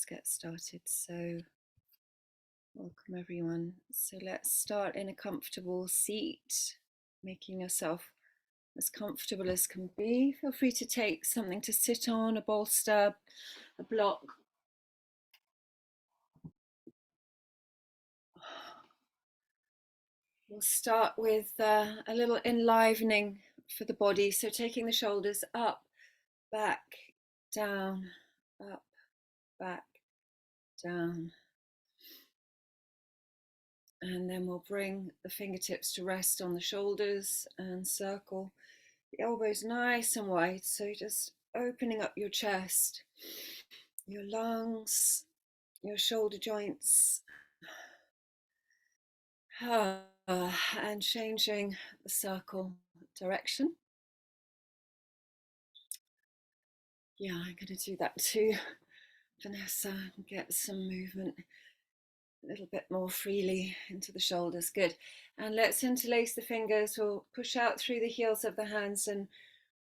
get started. So welcome everyone. So let's start in a comfortable seat, making yourself as comfortable as can be. Feel free to take something to sit on, a bolster, a block. We'll start with a little enlivening for the body. So taking the shoulders up, back, down, up, back, down. And then we'll bring the fingertips to rest on the shoulders and circle the elbows nice and wide. So just opening up your chest, your lungs, your shoulder joints, and changing the circle direction. Yeah, I'm going to do that too, Vanessa, and get some movement a little bit more freely into the shoulders. Good. And let's interlace the fingers. We'll push out through the heels of the hands and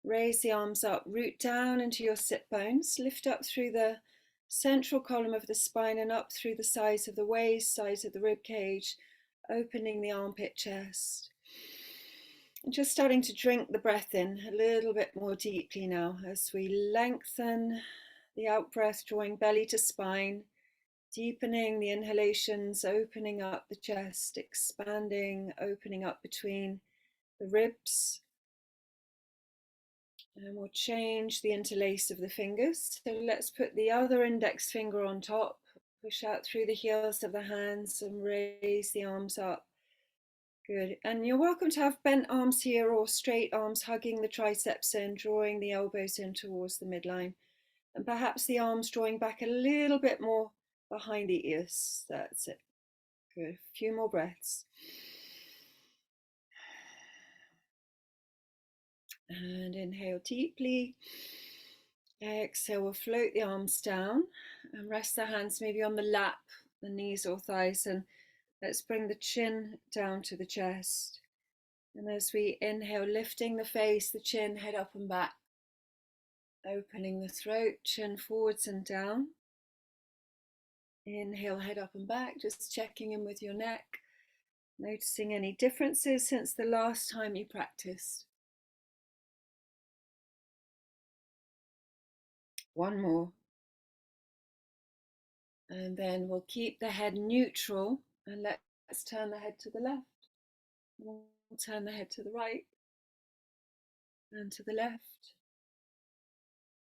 raise the arms up. Root down into your sit bones. Lift up through the central column of the spine and up through the sides of the waist, sides of the rib cage, opening the armpit chest. And just starting to drink the breath in a little bit more deeply now as we lengthen the out breath, drawing belly to spine. Deepening the inhalations, opening up the chest, expanding, opening up between the ribs. And we'll change the interlace of the fingers. So let's put the other index finger on top, push out through the heels of the hands and raise the arms up. Good. And you're welcome to have bent arms here or straight arms hugging the triceps in, drawing the elbows in towards the midline. And perhaps the arms drawing back a little bit more behind the ears. That's it. Good. A few more breaths. And inhale deeply. Exhale, we'll float the arms down and rest the hands maybe on the lap, the knees or thighs. And let's bring the chin down to the chest. And as we inhale, lifting the face, the chin, head up and back. Opening the throat, chin forwards and down. Inhale, head up and back, just checking in with your neck. Noticing any differences since the last time you practiced. One more. And then we'll keep the head neutral and let's turn the head to the left. We'll turn the head to the right and to the left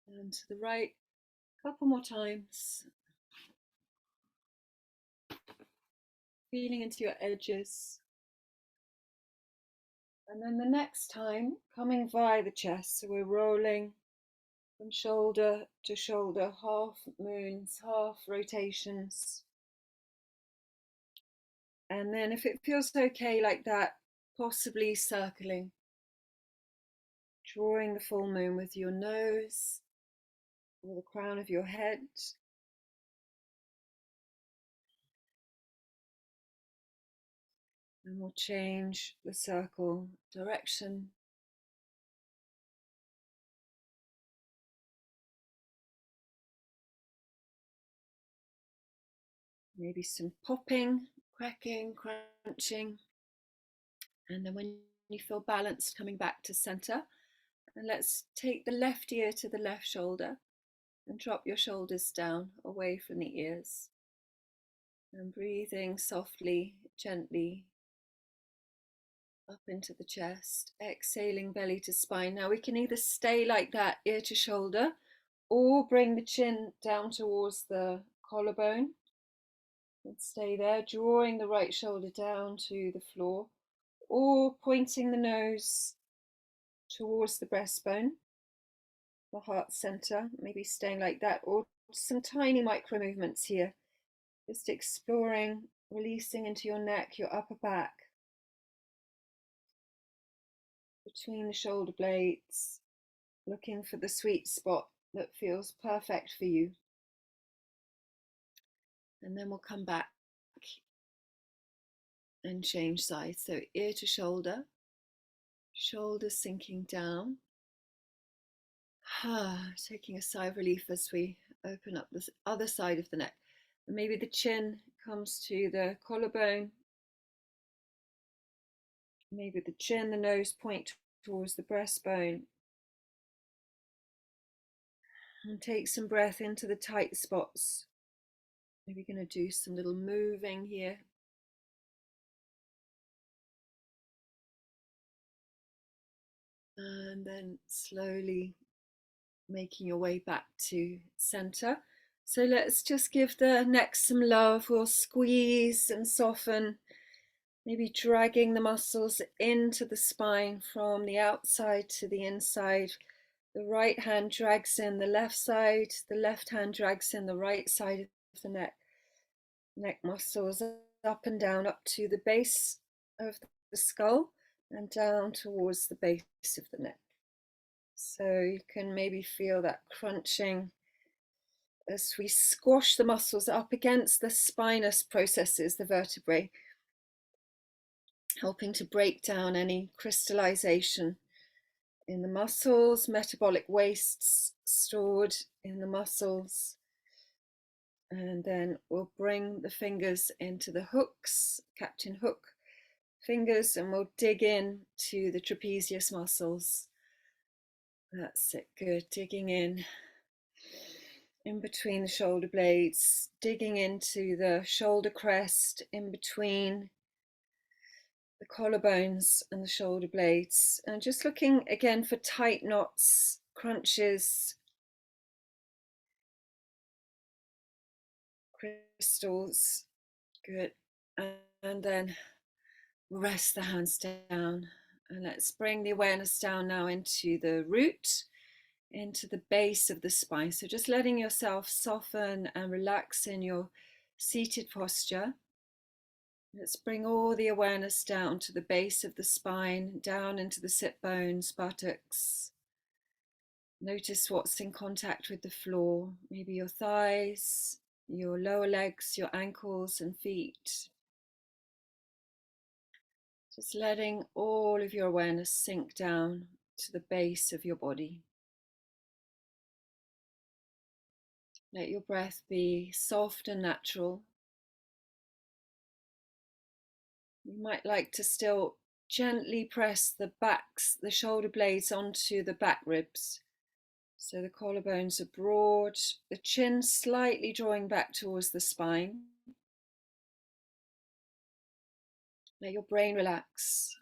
and to the right. A couple more times. Feeling into your edges. And then the next time, coming via the chest. So we're rolling from shoulder to shoulder, half moons, half rotations. And then if it feels okay like that, possibly circling. Drawing the full moon with your nose or the crown of your head. And we'll change the circle direction. Maybe some popping, cracking, crunching. And then when you feel balanced, coming back to center. And let's take the left ear to the left shoulder and drop your shoulders down away from the ears. And breathing softly, gently up into the chest, exhaling belly to spine. Now we can either stay like that, ear to shoulder, or bring the chin down towards the collarbone and stay there, drawing the right shoulder down to the floor, or pointing the nose towards the breastbone, the heart center, maybe staying like that, or some tiny micro movements here, just exploring, releasing into your neck, your upper back, between the shoulder blades, looking for the sweet spot that feels perfect for you. And then we'll come back and change sides. So ear to shoulder, shoulders sinking down. Taking a sigh of relief as we Open up the other side of the neck. And maybe the chin comes to the collarbone. Maybe the chin, the nose point towards the breastbone. And take some breath into the tight spots. Maybe going to do some little moving here. And then slowly making your way back to center. So let's just give the neck some love. We'll squeeze and soften, maybe dragging the muscles into the spine from the outside to the inside. The right hand drags in the left side, the left hand drags in the right side of the neck. Neck muscles up and down, up to the base of the skull and down towards the base of the neck. So you can maybe feel that crunching as we squash the muscles up against the spinous processes, the vertebrae, helping to break down any crystallization in the muscles, metabolic wastes stored in the muscles. And then we'll bring the fingers into the hooks, Captain Hook fingers, and we'll dig in to the trapezius muscles. That's it, good. Digging in between the shoulder blades, digging into the shoulder crest, in between the collarbones and the shoulder blades, and just looking again for tight knots, crunches, crystals. Good. And then rest the hands down, and let's bring the awareness down now into the root, into the base of the spine. So just letting yourself soften and relax in your seated posture. Let's bring all the awareness down to the base of the spine, down into the sit bones, buttocks. Notice what's in contact with the floor, maybe your thighs, your lower legs, your ankles and feet. Just letting all of your awareness sink down to the base of your body. Let your breath be soft and natural. You might like to still gently press the backs, the shoulder blades onto the back ribs. So the collarbones are broad, the chin slightly drawing back towards the spine. Let your brain relax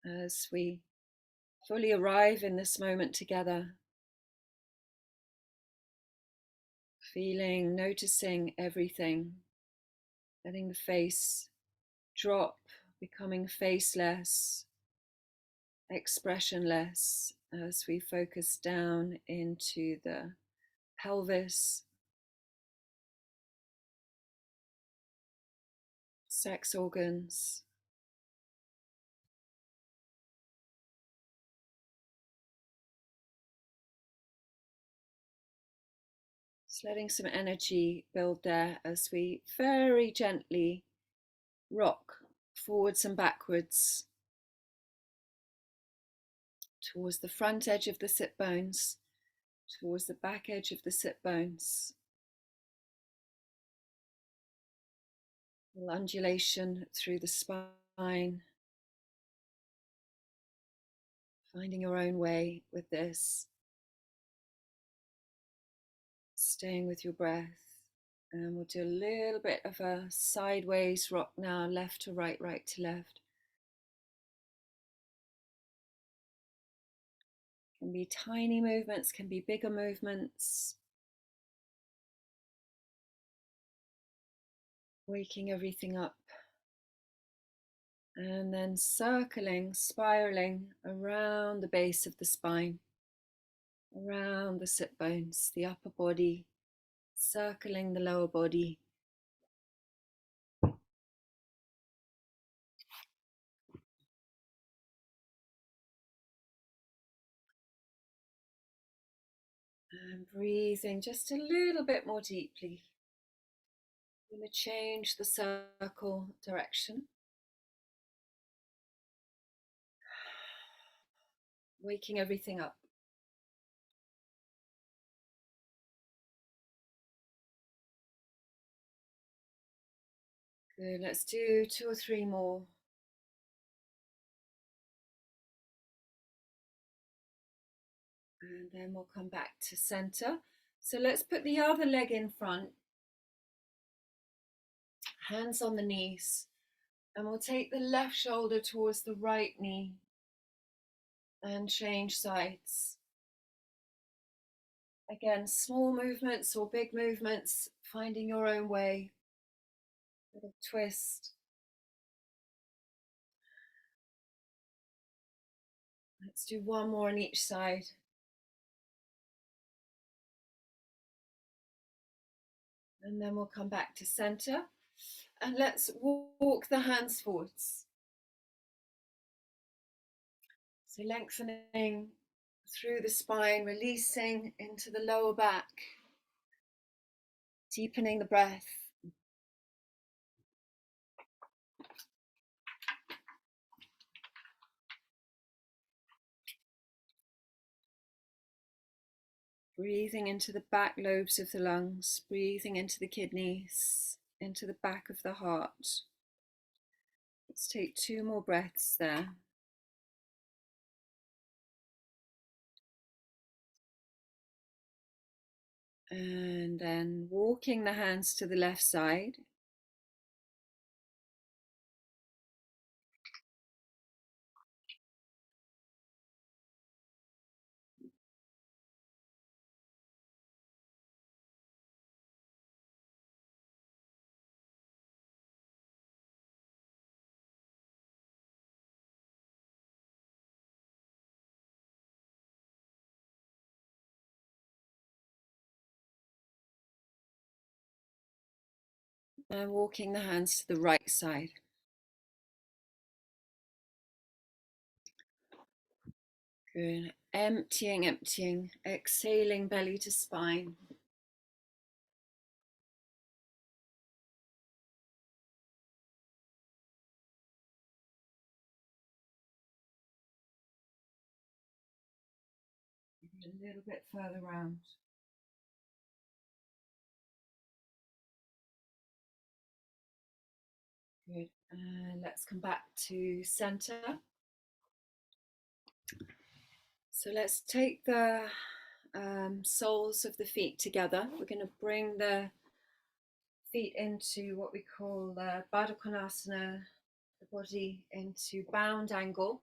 as we fully arrive in this moment together. Feeling, noticing everything, letting the face drop, becoming faceless, expressionless as we focus down into the pelvis, sex organs. Just letting some energy build there as we very gently rock forwards and backwards towards the front edge of the sit bones, towards the back edge of the sit bones. A little undulation through the spine, finding your own way with this, staying with your breath. And we'll do a little bit of a sideways rock now, left to right, right to left. Can be tiny movements, can be bigger movements. Waking everything up. And then circling, spiraling around the base of the spine, around the sit bones, the upper body, circling the lower body. And breathing just a little bit more deeply. I'm going to change the circle direction. Waking everything up. Good. Let's do 2 or 3 more. And then we'll come back to center. So let's put the other leg in front, hands on the knees, and we'll take the left shoulder towards the right knee and change sides. Again, small movements or big movements, finding your own way. Little twist. Let's do 1 more on each side. And then we'll come back to center. And let's walk the hands forwards. So lengthening through the spine, releasing into the lower back, deepening the breath. Breathing into the back lobes of the lungs, breathing into the kidneys, into the back of the heart. Let's take 2 more breaths there. And then walking the hands to the left side. And walking the hands to the right side. Good. Emptying, emptying. Exhaling, belly to spine. A little bit further round. Good. And let's come back to center. So let's take the soles of the feet together. We're going to bring the feet into what we call Baddha Konasana, the body into bound angle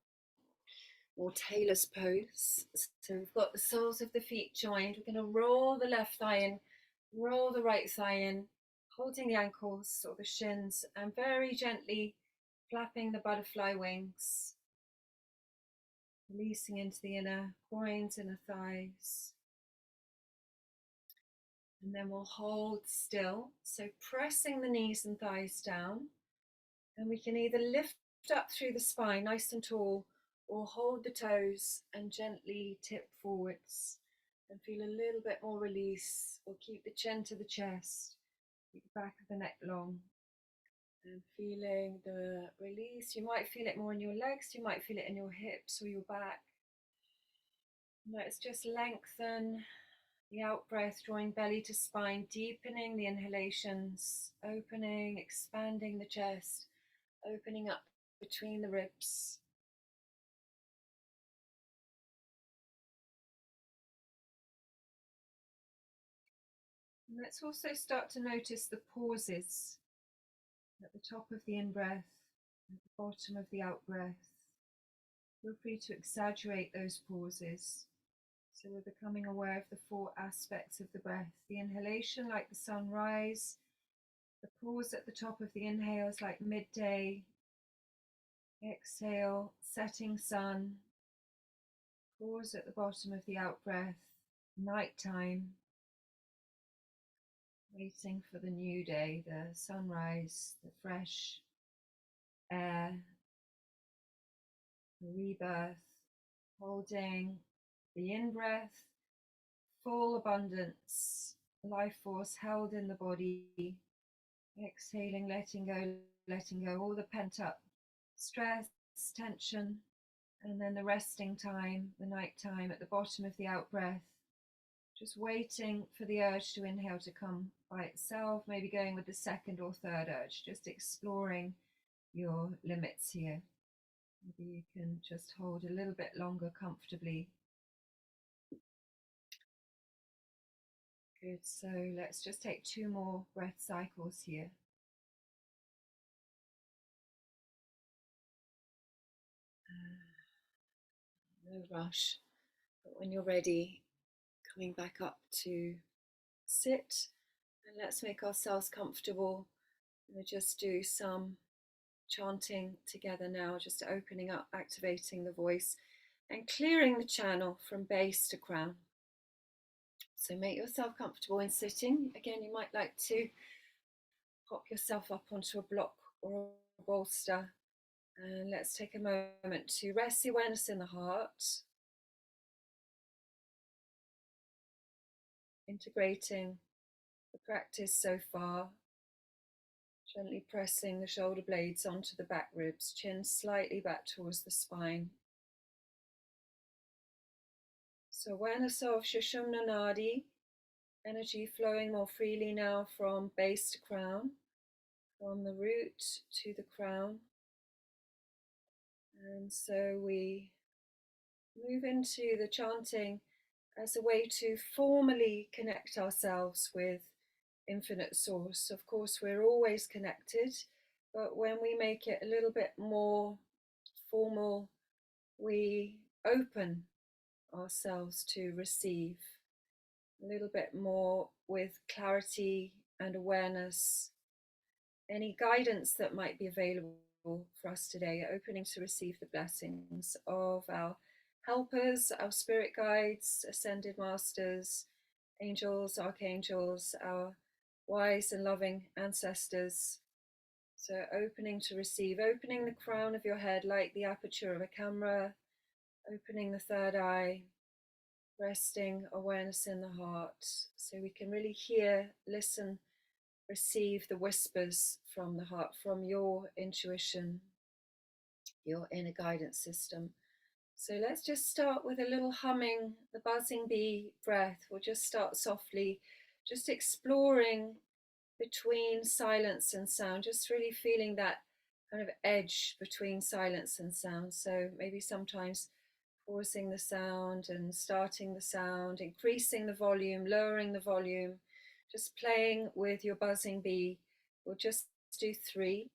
or tailor's pose. So we've got the soles of the feet joined. We're going to roll the left thigh in, roll the right thigh in, holding the ankles or the shins, and very gently flapping the butterfly wings, releasing into the inner groins, inner thighs. And then we'll hold still. So pressing the knees and thighs down. And we can either lift up through the spine nice and tall, or hold the toes and gently tip forwards and feel a little bit more release, or keep the chin to the chest, keep the back of the neck long. And feeling the release. You might feel it more in your legs, you might feel it in your hips or your back. Let's just lengthen the out breath, drawing belly to spine, deepening the inhalations, opening, expanding the chest, opening up between the ribs. And let's also start to notice the pauses at the top of the in-breath, at the bottom of the out-breath. Feel free to exaggerate those pauses. So we're becoming aware of the 4 aspects of the breath. The inhalation, like the sunrise. The pause at the top of the inhale is like midday. Exhale, setting sun. Pause at the bottom of the out-breath, nighttime. Waiting for the new day, the sunrise, the fresh air, the rebirth. Holding the in-breath, full abundance, life force held in the body. Exhaling, letting go all the pent up stress, tension, and then the resting time, the night time at the bottom of the out breath. Just waiting for the urge to inhale to come by itself, maybe going with the second or third urge, just exploring your limits here. Maybe you can just hold a little bit longer comfortably. Good, so let's just take 2 more breath cycles here. No rush, but when you're ready, coming back up to sit, and let's make ourselves comfortable. We'll just do some chanting together now, just opening up, activating the voice and clearing the channel from base to crown. So make yourself comfortable in sitting. Again, you might like to pop yourself up onto a block or a bolster. And let's take a moment to rest the awareness in the heart, integrating the practice so far, gently pressing the shoulder blades onto the back ribs, chin slightly back towards the spine. So awareness of Sushumna Nadi, energy flowing more freely now from base to crown, from the root to the crown. And so we move into the chanting as a way to formally connect ourselves with Infinite Source. Of course, we're always connected, but when we make it a little bit more formal, we open ourselves to receive a little bit more with clarity and awareness. Any guidance that might be available for us today, opening to receive the blessings of our helpers, our spirit guides, ascended masters, angels, archangels, our wise and loving ancestors. So opening to receive, opening the crown of your head like the aperture of a camera, opening the third eye, resting awareness in the heart so we can really hear, listen, receive the whispers from the heart, from your intuition, your inner guidance system. So let's just start with a little humming, the buzzing bee breath. We'll just start softly, just exploring between silence and sound, just really feeling that kind of edge between silence and sound. So maybe sometimes pausing the sound and starting the sound, increasing the volume, lowering the volume, just playing with your buzzing bee. We'll just do 3.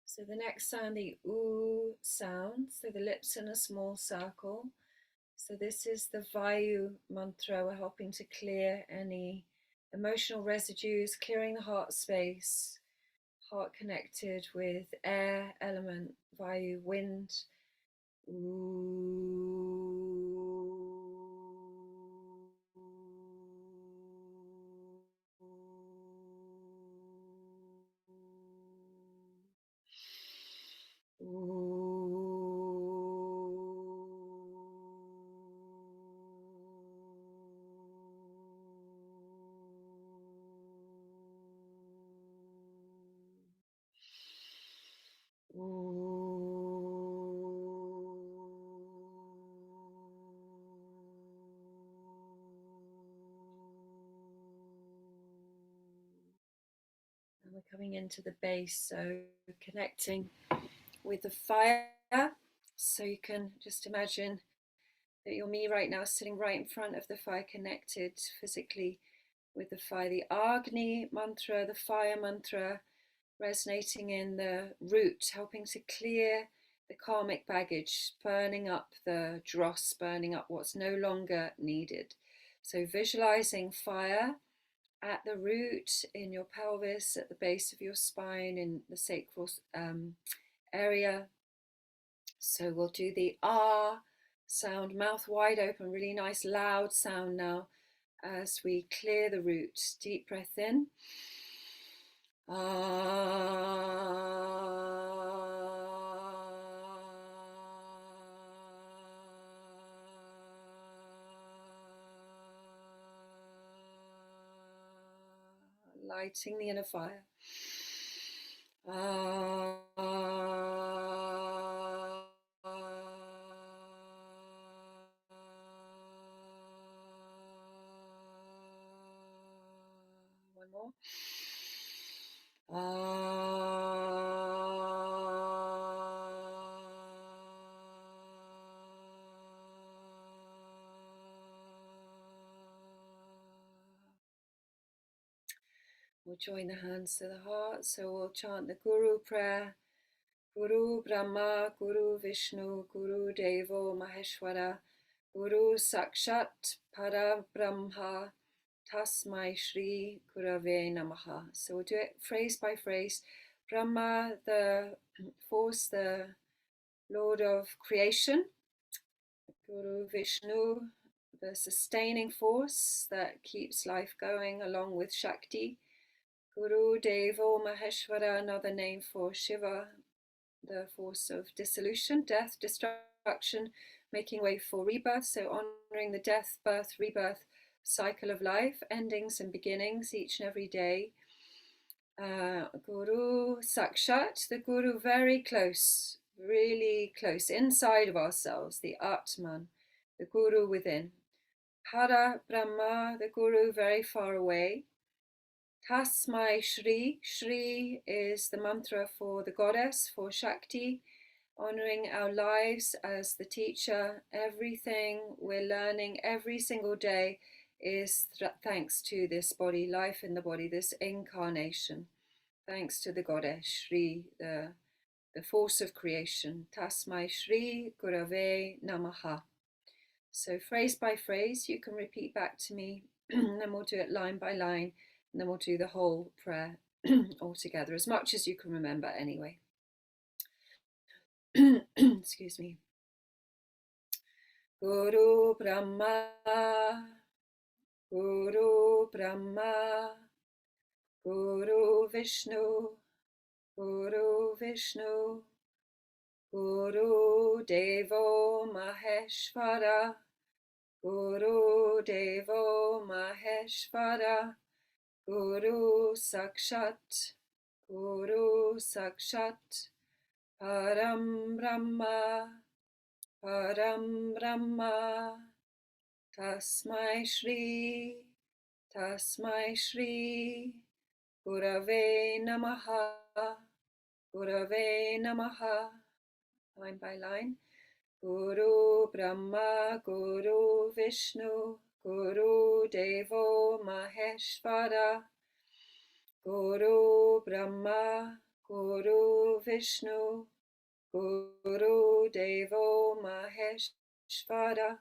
So the next sound, the oo sound, so the lips in a small circle. So this is the Vayu mantra. We're helping to clear any emotional residues, clearing the heart space, heart connected with air element, Vayu, wind. And we're coming into the base, so connecting with the fire. So you can just imagine that you're me right now, sitting right in front of the fire, connected physically with the fire. The Agni mantra, the fire mantra, resonating in the root, helping to clear the karmic baggage, burning up the dross, burning up what's no longer needed. So visualizing fire at the root, in your pelvis, at the base of your spine, in the sacral area, So we'll do the ah sound, mouth wide open, really nice loud sound now as we clear the root. Deep breath in. Lighting the inner fire. One more. We'll join the hands to the heart, so we'll chant the Guru prayer. Guru Brahma, Guru Vishnu, Guru Devo Maheshwara, Guru Sakshat Parabrahma, Tasmai Shri Gurave Namaha. So we'll do it phrase by phrase. Brahma, the force, the Lord of creation. Guru Vishnu, the sustaining force that keeps life going along with Shakti. Guru Devo Maheshwara, another name for Shiva, the force of dissolution, death, destruction, making way for rebirth. So honoring the death, birth, rebirth cycle of life, endings and beginnings each and every day. Guru Sakshat, the Guru very close, really close, inside of ourselves, the Atman, the Guru within. Para Brahma, the Guru very far away. Tasmai Shri, Shri is the mantra for the goddess, for Shakti, honoring our lives as the teacher. Everything we're learning every single day is thanks to this body, life in the body, this incarnation. Thanks to the goddess, Shri, the force of creation. Tasmai Shri Gurave Namaha. So phrase by phrase, you can repeat back to me, and then we'll do it line by line, and then we'll do the whole prayer all together, as much as you can remember anyway. Excuse me. Guru Brahma, Guru Brahma, Guru Vishnu, Guru Vishnu, Guru Devo Maheshwara, Guru Devo Maheshwara, Guru Sakshat, Guru Sakshat, Param Brahma, Param Brahma, Tasmai Shri, Tasmai Shri, Gurave Namaha, Gurave Namaha. Line by line. Guru Brahma, Guru Vishnu, Guru Devo Maheshwara, Guru Brahma, Guru Vishnu, Guru Devo Maheshwara,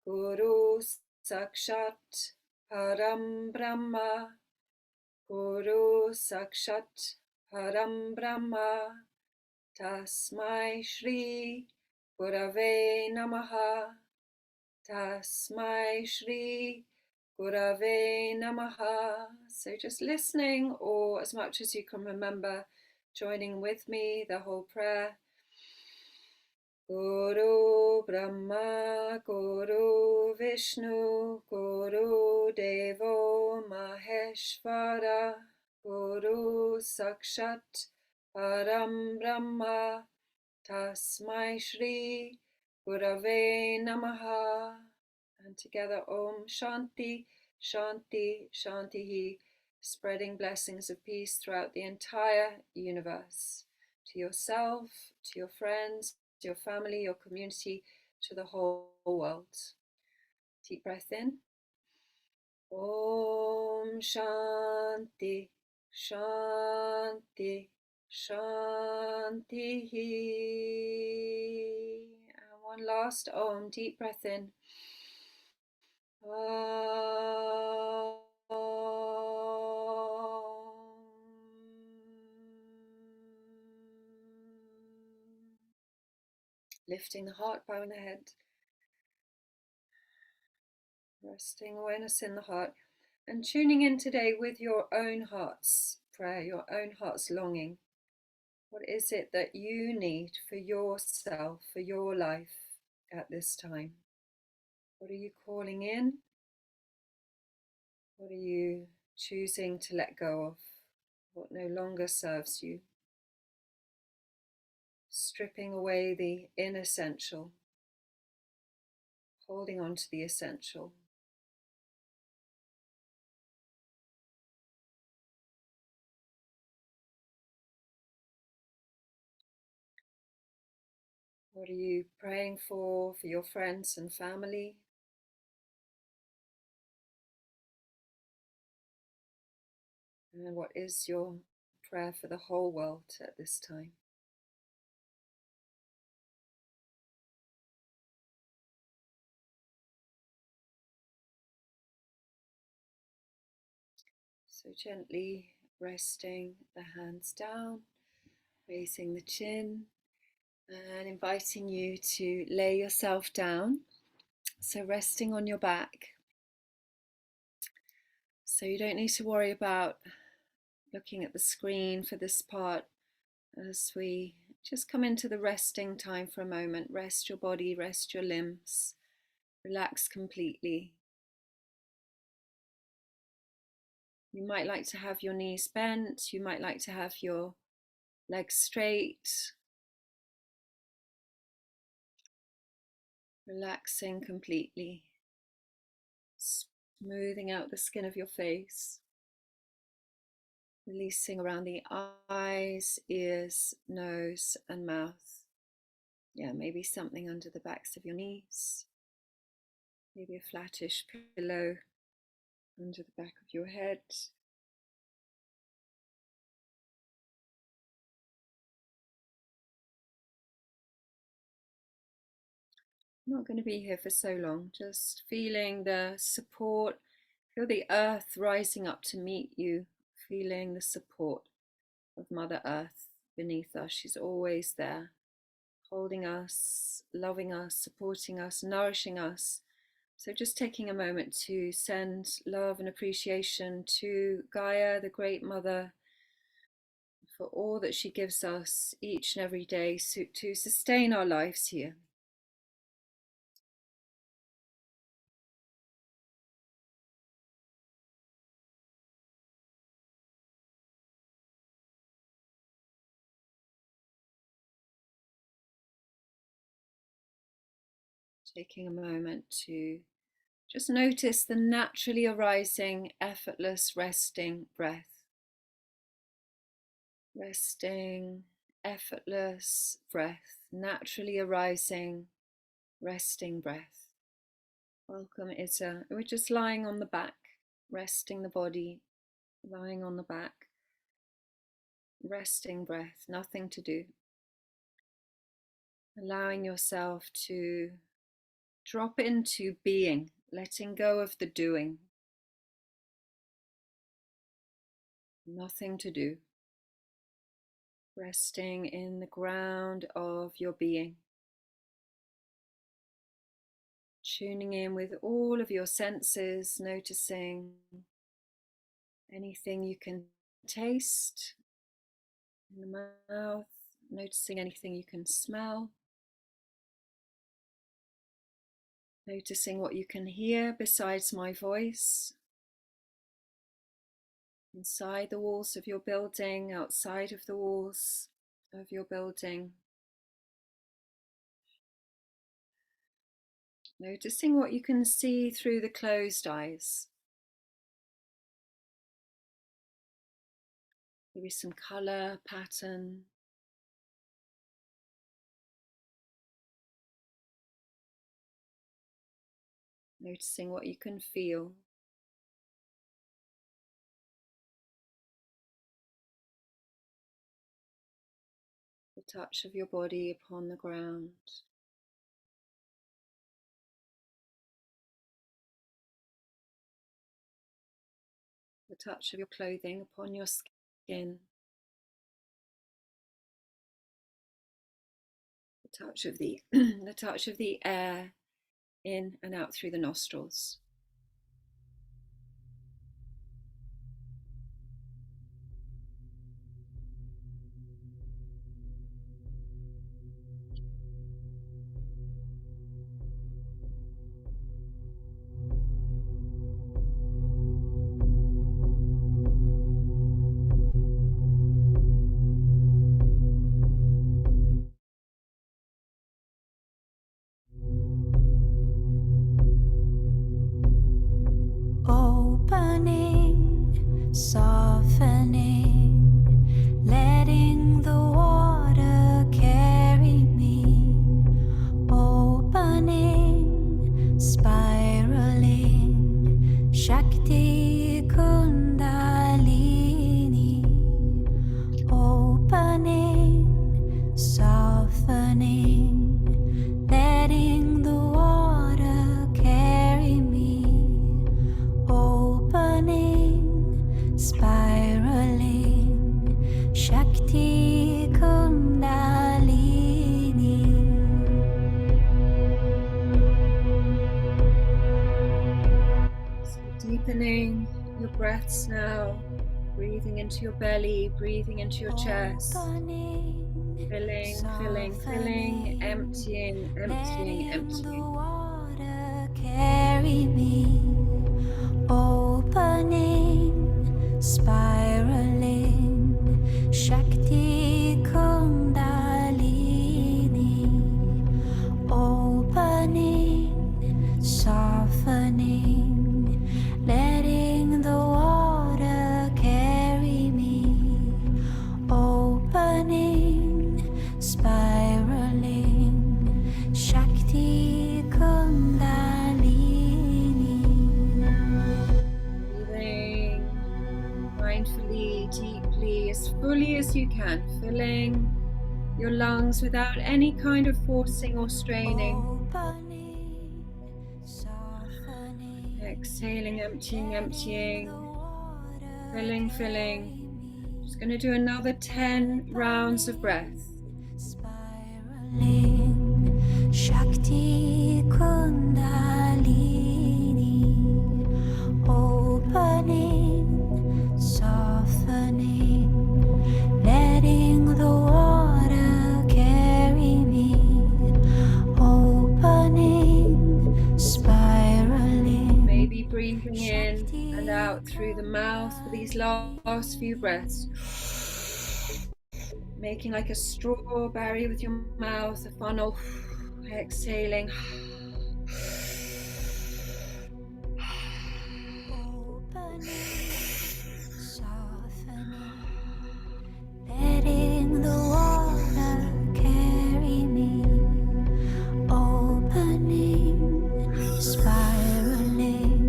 Guru Sakshat Param Brahma, Guru Sakshat Param Brahma, Tasmai Shri Gurave Namaha, Tasmai Shri Gurave Namaha. So just listening, or as much as you can remember, joining with me the whole prayer. Guru Brahma, Guru Vishnu, Guru Devo Maheshwara, Guru Sakshat Param Brahma, Tasmai Shri Gurave Namaha. And together Om Shanti, Shanti, Shantihi, spreading blessings of peace throughout the entire universe, to yourself, to your friends, to your family, your community, to the whole world. Deep breath in. Om Shanti, Shanti, Shanti. And one last Om, deep breath in. Lifting the heart, bowing the head. Resting awareness in the heart. And tuning in today with your own heart's prayer, your own heart's longing. What is it that you need for yourself, for your life at this time? What are you calling in? What are you choosing to let go of? What no longer serves you? Stripping away the inessential, holding on to the essential. What are you praying for your friends and family? And what is your prayer for the whole world at this time? So gently resting the hands down, raising the chin, and inviting you to lay yourself down. So resting on your back. So you don't need to worry about looking at the screen for this part as we just come into the resting time for a moment. Rest your body, rest your limbs, relax completely. You might like to have your knees bent, you might like to have your legs straight, relaxing completely, smoothing out the skin of your face, releasing around the eyes, ears, nose, and mouth. Yeah, maybe something under the backs of your knees, maybe a flattish pillow under the back of your head. I'm not going to be here for so long, just feeling the support, feel the earth rising up to meet you, feeling the support of Mother Earth beneath us. She's always there, holding us, loving us, supporting us, nourishing us. So just taking a moment to send love and appreciation to Gaia, the Great Mother, for all that she gives us each and every day to sustain our lives here. Taking a moment to just notice the naturally arising, effortless, resting breath. Resting, effortless breath, naturally arising, resting breath. Welcome, Ita. We're just lying on the back, resting the body, lying on the back, resting breath, nothing to do. Allowing yourself to drop into being, letting go of the doing. Nothing to do. Resting in the ground of your being. Tuning in with all of your senses, noticing anything you can taste in the mouth, noticing anything you can smell, noticing what you can hear besides my voice, inside the walls of your building, outside of the walls of your building. Noticing what you can see through the closed eyes. Maybe some color, pattern. Noticing what you can feel. The touch of your body upon the ground. The touch of your clothing upon your skin. The touch of the the touch of the air in and out through the nostrils. Opening, softening, letting the water carry me. Opening, spiraling, Shakti Kundalini. Opening, softening, letting the water carry me. Opening, spiraling, Shakti Kundalini. So deepening your breaths now, breathing into your belly, breathing into your chest. Filling, filling, filling, emptying, emptying, emptying. The water carry me. Opening, spiraling, Shakti Kundalini. Opening, softening, letting the water carry me. Opening, spiraling, Shakti Kundalini. Breathing mindfully, deeply, as fully as you can, filling your lungs without any kind of forcing or straining. Opening, softening, Exhaling, emptying, emptying, letting the water filling, filling. carry me. Just going to do another 10 rounds of breath. Spiraling, Shakti Kundalini. Opening, softening, letting the water carry me. Opening, spiraling. Maybe breathing in and out through the mouth for these last few breaths. Making like a strawberry with your mouth, a funnel. Exhaling. Opening, softening, letting the water carry me. Opening, spiraling,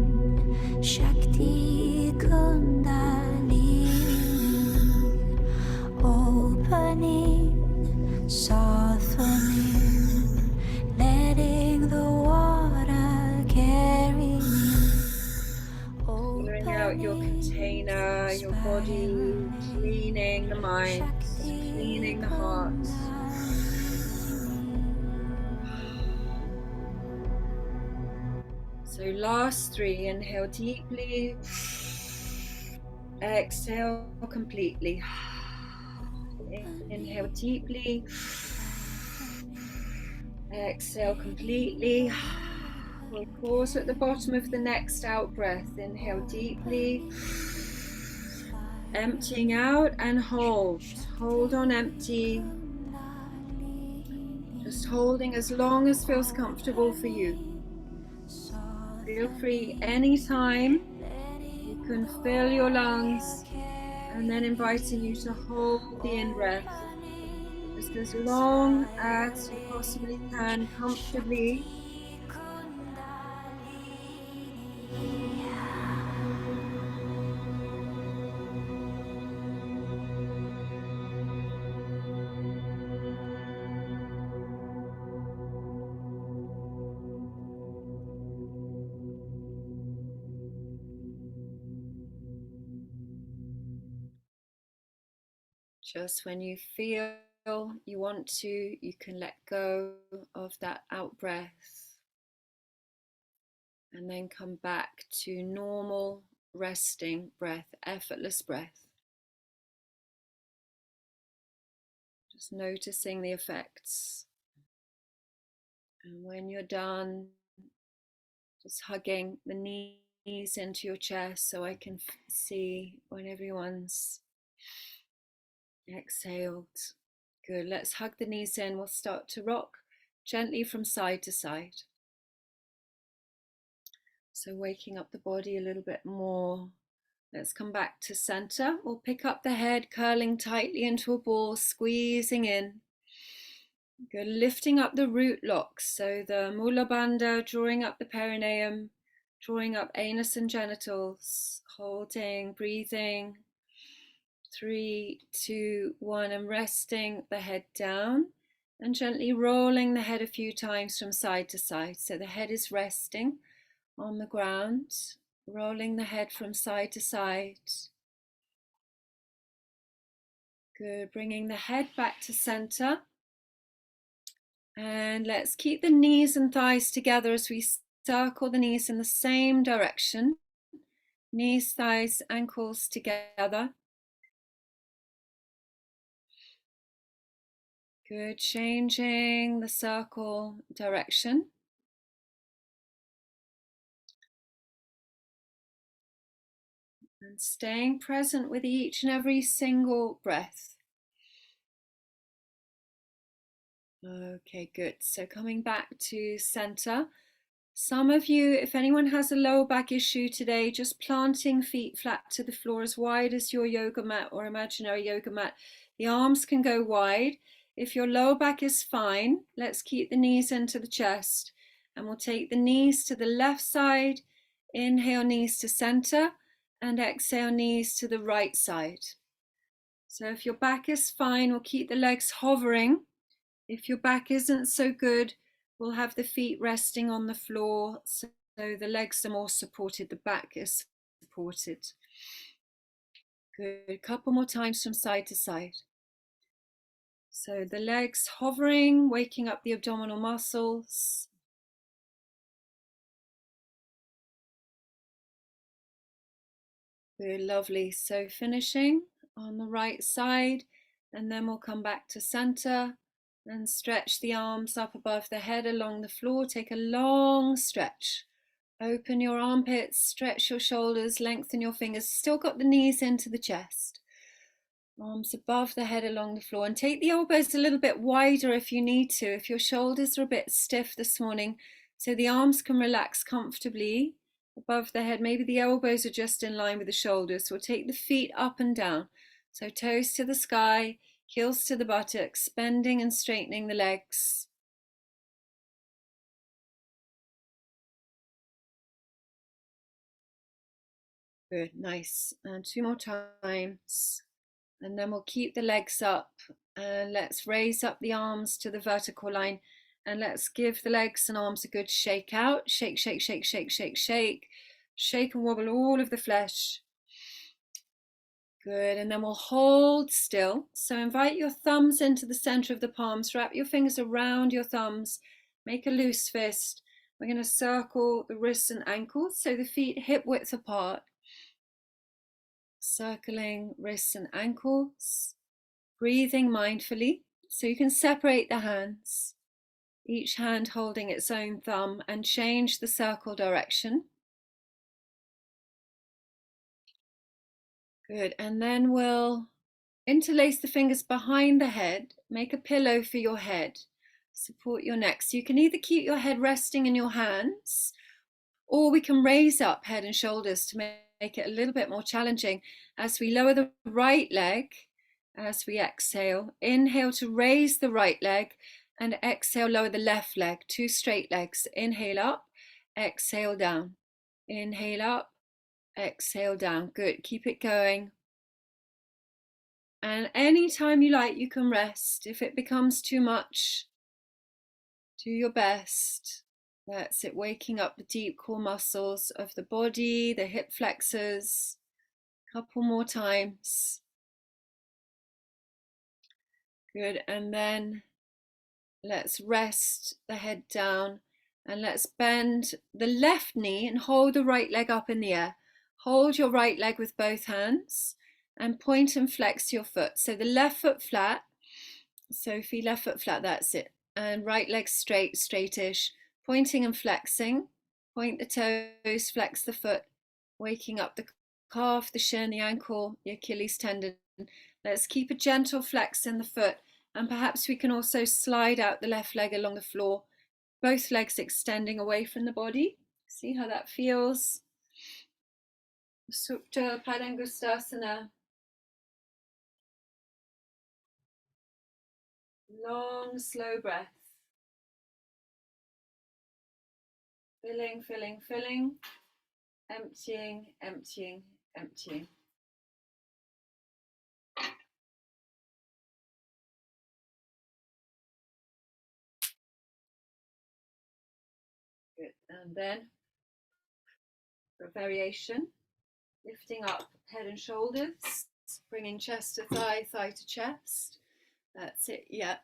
Shakti Kundalini. Opening, softening, letting the water carry me. Clearing out your container, your body, cleaning the mind, cleaning the heart. So last 3, inhale deeply, exhale completely. Inhale deeply, exhale completely. We'll pause at the bottom of the next out breath. Inhale deeply, emptying out, and hold. Hold on empty. Just holding as long as feels comfortable for you. Feel free anytime. You can fill your lungs and then inviting you to hold the in-breath just as long as you possibly can comfortably. Just when you feel you want to, you can let go of that out breath and then come back to normal resting breath, effortless breath. Just noticing the effects. And when you're done, just hugging the knees into your chest so I can see when everyone's exhaled. Good. Let's hug the knees in. We'll start to rock gently from side to side. So waking up the body a little bit more. Let's come back to center. We'll pick up the head, curling tightly into a ball, squeezing in. Good. Lifting up the root locks. So the mula bandha, drawing up the perineum, drawing up anus and genitals, holding, breathing. 3, 2, 1, and resting the head down and gently rolling the head a few times from side to side. So the head is resting on the ground, rolling the head from side to side. Good. Bringing the head back to center. And let's keep the knees and thighs together as we circle the knees in the same direction. Knees, thighs, ankles together. Good. Changing the circle direction. And staying present with each and every single breath. Okay, good. So coming back to center. Some of you, if anyone has a lower back issue today, just planting feet flat to the floor as wide as your yoga mat or imaginary yoga mat. The arms can go wide. If your lower back is fine, let's keep the knees into the chest. And we'll take the knees to the left side. Inhale, knees to center. And exhale, knees to the right side. So if your back is fine, we'll keep the legs hovering. If your back isn't so good, we'll have the feet resting on the floor so the legs are more supported, the back is supported. Good. A couple more times from side to side. So the legs hovering, waking up the abdominal muscles. Good, lovely. So finishing on the right side, and then we'll come back to center and stretch the arms up above the head along the floor. Take a long stretch. Open your armpits, stretch your shoulders, lengthen your fingers. Still got the knees into the chest. Arms above the head along the floor, and take the elbows a little bit wider if you need to, if your shoulders are a bit stiff this morning, so the arms can relax comfortably above the head. Maybe the elbows are just in line with the shoulders. We'll take the feet up and down. So toes to the sky, heels to the buttocks, bending and straightening the legs. Good, nice. And 2 more times. And then we'll keep the legs up and let's raise up the arms to the vertical line and let's give the legs and arms a good shake out. Shake, shake, shake, shake, shake, shake. Shake and wobble all of the flesh. Good, and then we'll hold still. So invite your thumbs into the center of the palms. Wrap your fingers around your thumbs. Make a loose fist. We're going to circle the wrists and ankles so the feet hip width apart. Circling wrists and ankles. Breathing mindfully. So you can separate the hands. Each hand holding its own thumb and change the circle direction. Good, and then we'll interlace the fingers behind the head, make a pillow for your head, support your neck. So you can either keep your head resting in your hands, or we can raise up head and shoulders to make it a little bit more challenging as we lower the right leg as we exhale. Inhale to raise the right leg and exhale, lower the left leg, 2 straight legs. Inhale up, exhale down. Inhale up, exhale down. Good, keep it going. And anytime you like, you can rest. If it becomes too much, do your best. That's it, waking up the deep core muscles of the body, the hip flexors. Couple more times. Good. And then let's rest the head down and let's bend the left knee and hold the right leg up in the air. Hold your right leg with both hands and point and flex your foot. So the left foot flat, Sophie, left foot flat, that's it. And right leg straight, straightish, pointing and flexing. Point the toes, flex the foot, waking up the calf, the shin, the ankle, the Achilles tendon. Let's keep a gentle flex in the foot, and perhaps we can also slide out the left leg along the floor, both legs extending away from the body. See how that feels? Supta Padangustasana. Long, slow breath. Filling, filling, filling. Emptying, emptying, emptying. Good. And then for a variation, lifting up head and shoulders, bringing chest to thigh, thigh to chest. That's it. Yeah.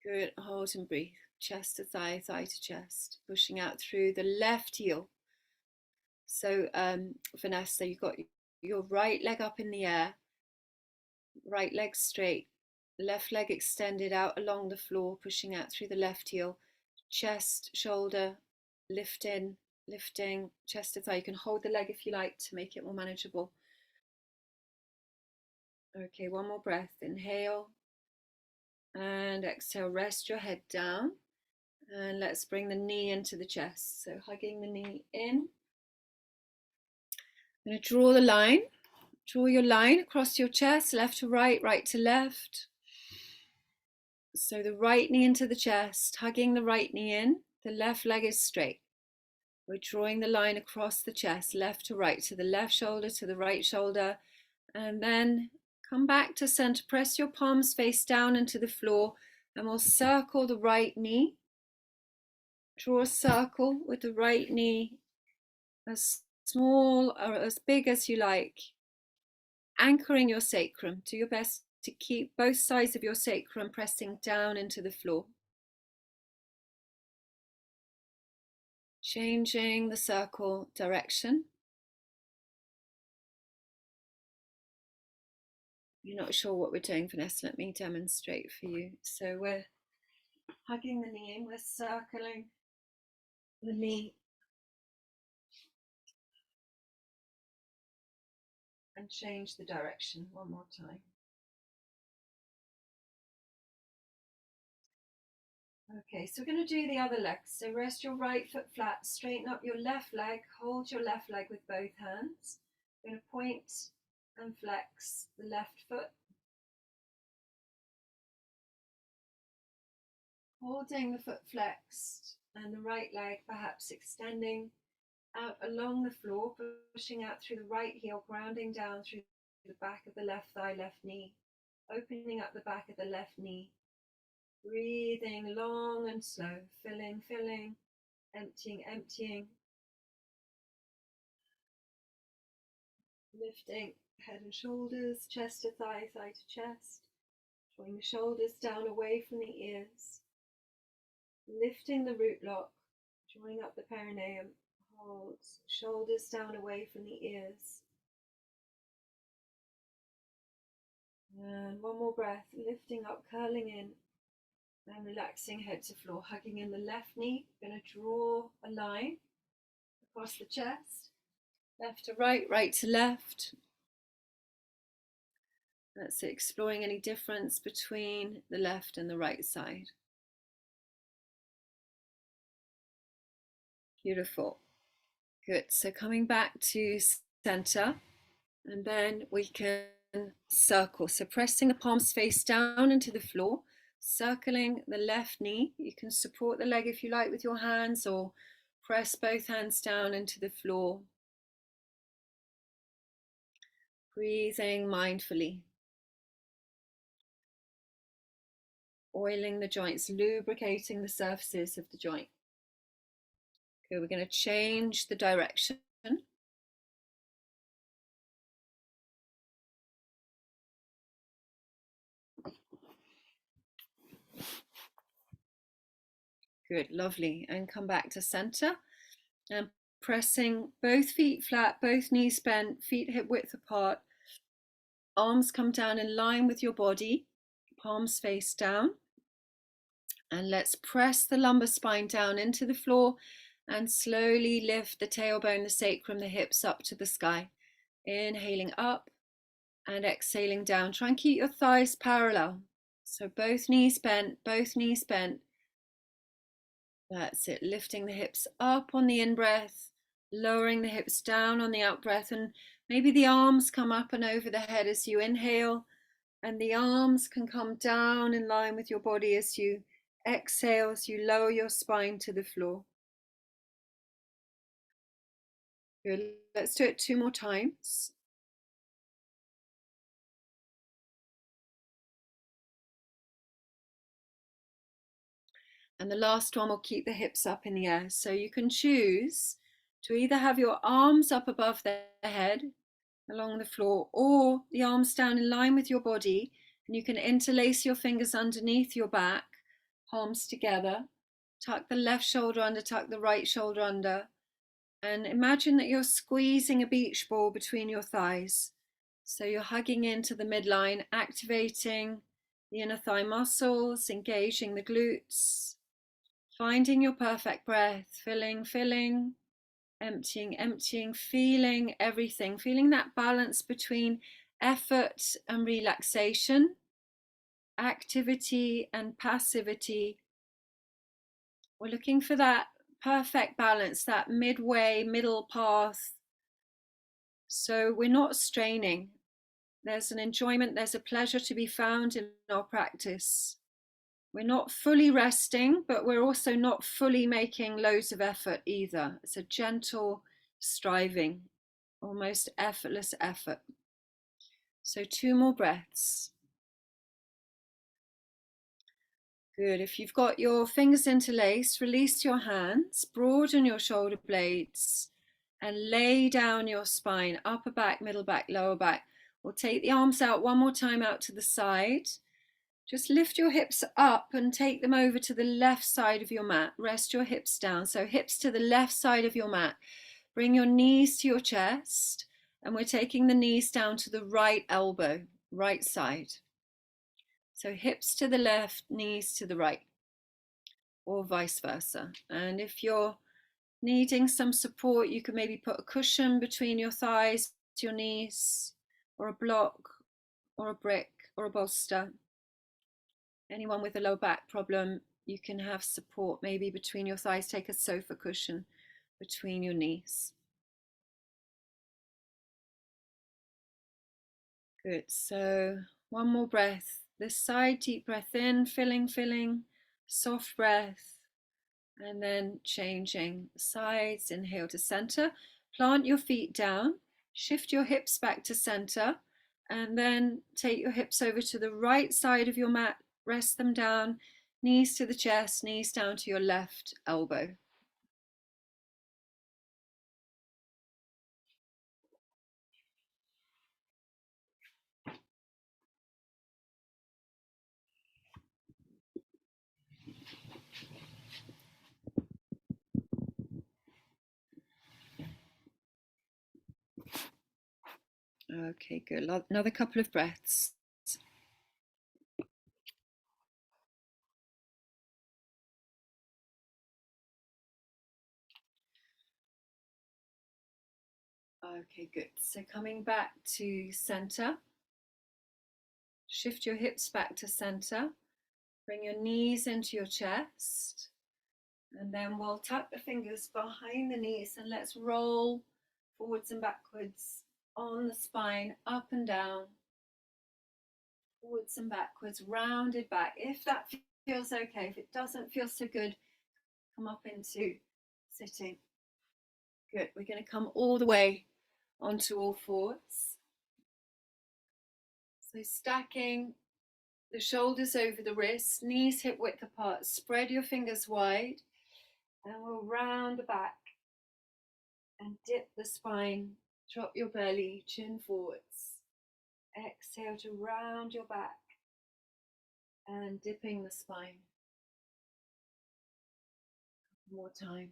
Good. Hold and breathe. Chest to thigh, thigh to chest. Pushing out through the left heel. So, Vanessa, you've got your right leg up in the air, right leg straight, left leg extended out along the floor, pushing out through the left heel. Chest, shoulder, lift in, lifting, chest to thigh. You can hold the leg if you like to make it more manageable. Okay, one more breath. Inhale and exhale. Rest your head down. And let's bring the knee into the chest. So hugging the knee in. I'm going to draw the line. Draw your line across your chest, left to right, right to left. So the right knee into the chest, hugging the right knee in. The left leg is straight. We're drawing the line across the chest, left to right, to the left shoulder, to the right shoulder. And then come back to center. Press your palms face down into the floor and we'll circle the right knee. Draw a circle with the right knee as small or as big as you like. Anchoring your sacrum. Do your best to keep both sides of your sacrum pressing down into the floor. Changing the circle direction. You're not sure what we're doing, Vanessa. Let me demonstrate for you. So we're hugging the knee in, we're circling the knee and change the direction one more time. Okay, so we're going to do the other leg. So rest your right foot flat, straighten up your left leg, hold your left leg with both hands. We're going to point and flex the left foot. Holding the foot flexed and the right leg perhaps extending out along the floor, pushing out through the right heel, grounding down through the back of the left thigh, left knee, opening up the back of the left knee. Breathing long and slow, filling, filling, emptying, emptying. Lifting head and shoulders, chest to thigh, thigh to chest. Drawing the shoulders down away from the ears. Lifting the root lock, drawing up the perineum. Hold, shoulders down away from the ears. And one more breath, lifting up, curling in. And relaxing head to floor, hugging in the left knee. We're going to draw a line across the chest, left to right, right to left. That's it, exploring any difference between the left and the right side. Beautiful. Good. So coming back to center, and then we can circle. So pressing the palms face down into the floor, circling the left knee. You can support the leg if you like with your hands or press both hands down into the floor. Breathing mindfully. Oiling the joints, lubricating the surfaces of the joint. Okay, we're going to change the direction. Good, lovely. And come back to center and pressing both feet flat, both knees bent, feet hip width apart. Arms come down in line with your body, palms face down. And let's press the lumbar spine down into the floor and slowly lift the tailbone, the sacrum, the hips up to the sky. Inhaling up and exhaling down. Try and keep your thighs parallel. So both knees bent, both knees bent. That's it. Lifting the hips up on the in-breath, lowering the hips down on the out-breath, and maybe the arms come up and over the head as you inhale, and the arms can come down in line with your body as you exhale, as you lower your spine to the floor. Good. Let's do it 2 more times. And the last one will keep the hips up in the air. So you can choose to either have your arms up above the head along the floor, or the arms down in line with your body, and you can interlace your fingers underneath your back, palms together, tuck the left shoulder under, tuck the right shoulder under, and imagine that you're squeezing a beach ball between your thighs. So you're hugging into the midline, activating the inner thigh muscles, engaging the glutes, finding your perfect breath, filling, emptying, feeling everything, feeling that balance between effort and relaxation, activity and passivity. We're looking for that perfect balance, that middle path. So we're not straining. There's an enjoyment, there's a pleasure to be found in our practice. We're not fully resting, but we're also not fully making loads of effort either. It's a gentle striving, almost effortless effort. So 2 more breaths. Good. If you've got your fingers interlaced, release your hands, broaden your shoulder blades, and lay down your spine, upper back, middle back, lower back. We'll take the arms out one more time out to the side. Just lift your hips up and take them over to the left side of your mat. Rest your hips down. So hips to the left side of your mat. Bring your knees to your chest, and we're taking the knees down to the right elbow, right side. So hips to the left, knees to the right, or vice versa. And if you're needing some support, you can maybe put a cushion between your thighs, your knees, or a block, or a brick, or a bolster. Anyone with a low back problem, you can have support maybe between your thighs. Take a sofa cushion between your knees. Good. So 1 more breath. This side, deep breath in, filling, soft breath, and then changing sides. Inhale to center. Plant your feet down. Shift your hips back to center, and then take your hips over to the right side of your mat. Rest them down, knees to the chest, knees down to your left elbow. Okay, good. Another couple of breaths. Okay, good. So coming back to center, shift your hips back to center, bring your knees into your chest, and then we'll tuck the fingers behind the knees and let's roll forwards and backwards on the spine, up and down, forwards and backwards, rounded back. If that feels okay, if it doesn't feel so good, come up into sitting. Good. We're going to come all the way onto all fours. So stacking the shoulders over the wrists, knees hip width apart. Spread your fingers wide, and we'll round the back and dip the spine. Drop your belly, chin forwards. Exhale to round your back and dipping the spine. More times.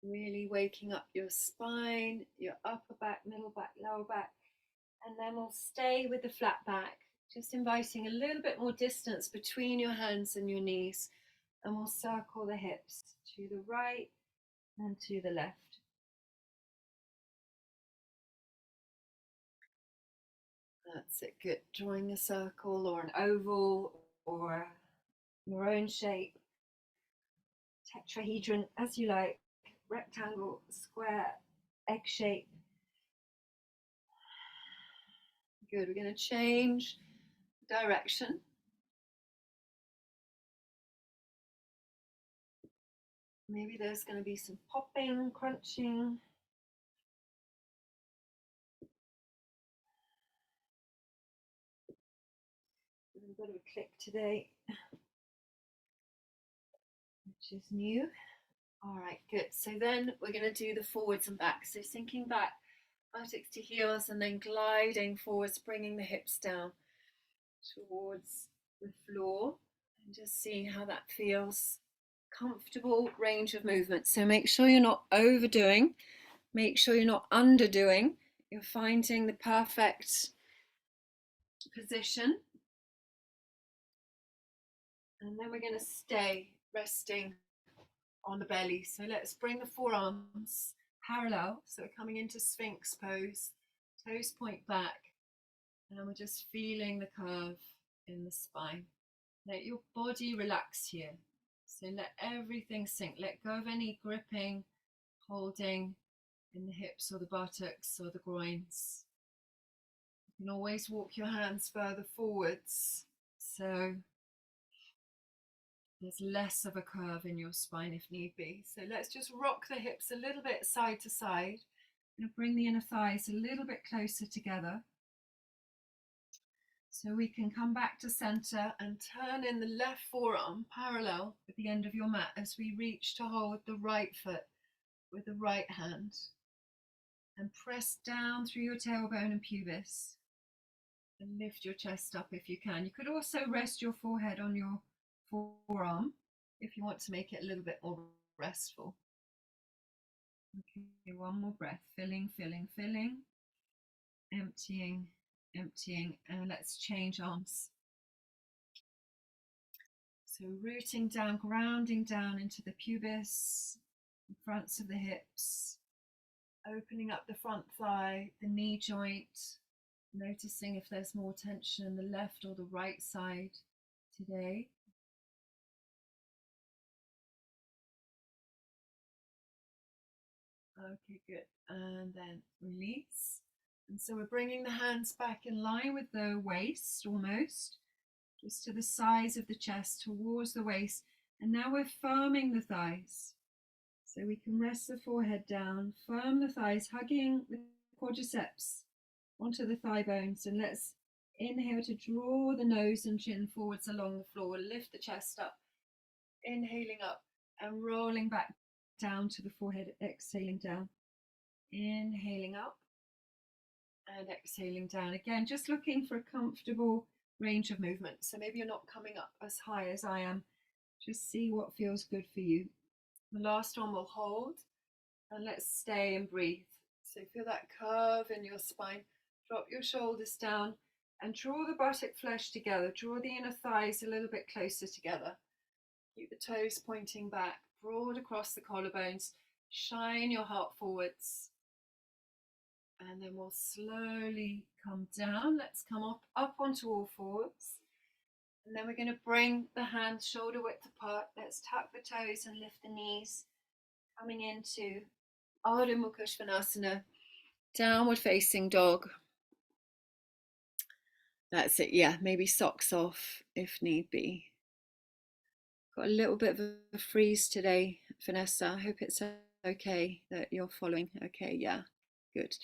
Really waking up your spine, your upper back, middle back, lower back. And then we'll stay with the flat back, just inviting a little bit more distance between your hands and your knees. And we'll circle the hips to the right and to the left. That's it, good. Drawing a circle or an oval or your own shape, tetrahedron as you like, rectangle, square, egg shape. Good, we're going to change direction. Maybe there's going to be some popping, crunching. A little bit of a click today, which is new. All right, good. So then we're going to do the forwards and backs. So sinking back, buttocks to heels, and then gliding forwards, bringing the hips down towards the floor, and just seeing how that feels. Comfortable range of movement. So make sure you're not overdoing, make sure you're not underdoing. You're finding the perfect position. And then we're going to stay resting on the belly. So let's bring the forearms parallel. So we're coming into Sphinx pose, toes point back, and we're just feeling the curve in the spine. Let your body relax here. So let everything sink. Let go of any gripping, holding in the hips or the buttocks or the groins. You can always walk your hands further forwards, so there's less of a curve in your spine if need be. So let's just rock the hips a little bit side to side. I'm going to bring the inner thighs a little bit closer together. So we can come back to center and turn in the left forearm parallel with the end of your mat as we reach to hold the right foot with the right hand. And press down through your tailbone and pubis. And lift your chest up if you can. You could also rest your forehead on your forearm if you want to make it a little bit more restful. Okay, one more breath. Filling, filling, filling. Emptying, emptying. And let's change arms. So rooting down, grounding down into the pubis, the fronts of the hips, opening up the front thigh, the knee joint, noticing if there's more tension in the left or the right side today. Okay, good. And then release. And so we're bringing the hands back in line with the waist almost, just to the size of the chest, towards the waist. And now we're firming the thighs. So we can rest the forehead down, firm the thighs, hugging the quadriceps onto the thigh bones. And let's inhale to draw the nose and chin forwards along the floor. Lift the chest up, inhaling up and rolling back down to the forehead, exhaling down. Inhaling up and exhaling down. Again, just looking for a comfortable range of movement. So maybe you're not coming up as high as I am. Just see what feels good for you. The last one will hold, and let's stay and breathe. So feel that curve in your spine. Drop your shoulders down and draw the buttock flesh together. Draw the inner thighs a little bit closer together. Keep the toes pointing back, broad across the collarbones. Shine your heart forwards. And then we'll slowly come down. Let's come up onto all fours. And then we're going to bring the hands shoulder width apart. Let's tuck the toes and lift the knees. Coming into Ardha Mukha Svanasana, downward facing dog. That's it, yeah, maybe socks off if need be. Got a little bit of a freeze today, Vanessa. I hope it's okay that you're following. Okay, yeah, good.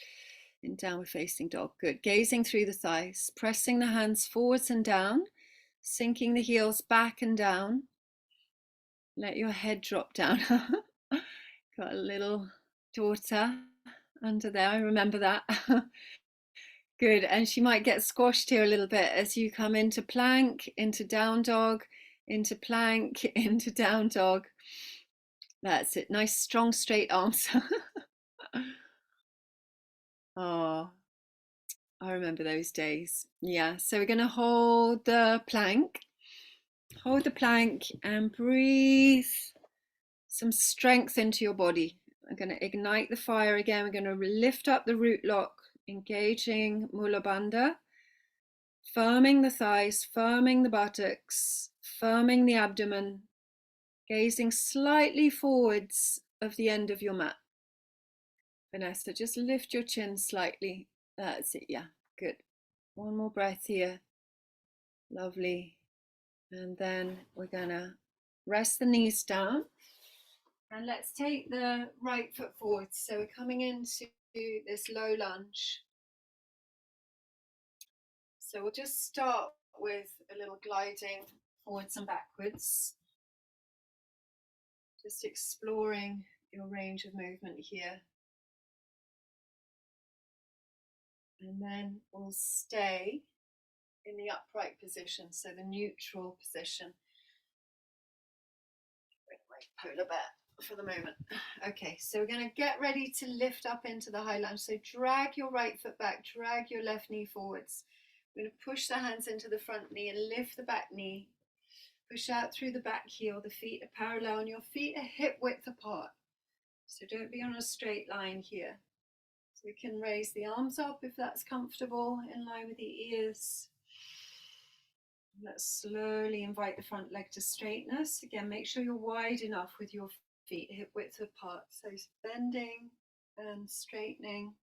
In downward facing dog, good. Gazing through the thighs, pressing the hands forwards and down, sinking the heels back and down. Let your head drop down. Got a little daughter under there, I remember that. Good, and she might get squashed here a little bit as you come into plank, into down dog, into plank, into down dog. That's it. Nice, strong, straight arms. Oh, I remember those days. Yeah, so we're going to hold the plank. Hold the plank and breathe some strength into your body. I'm going to ignite the fire again. We're going to lift up the root lock, engaging Mula Bandha, firming the thighs, firming the buttocks, firming the abdomen, gazing slightly forwards of the end of your mat. Vanessa, just lift your chin slightly. That's it. Yeah, good. One more breath here. Lovely. And then we're going to rest the knees down. And let's take the right foot forward. So we're coming into this low lunge. So we'll just start with a little gliding forwards and backwards. Just exploring your range of movement here. And then we'll stay in the upright position, so the neutral position. Polar bear for the moment. Okay, so we're going to get ready to lift up into the high lunge. So drag your right foot back, drag your left knee forwards. We're going to push the hands into the front knee and lift the back knee. Push out through the back heel. The feet are parallel and your feet are hip width apart. So don't be on a straight line here. So we can raise the arms up if that's comfortable, in line with the ears. Let's slowly invite the front leg to straightness. Again, make sure you're wide enough with your feet hip width apart. So bending and straightening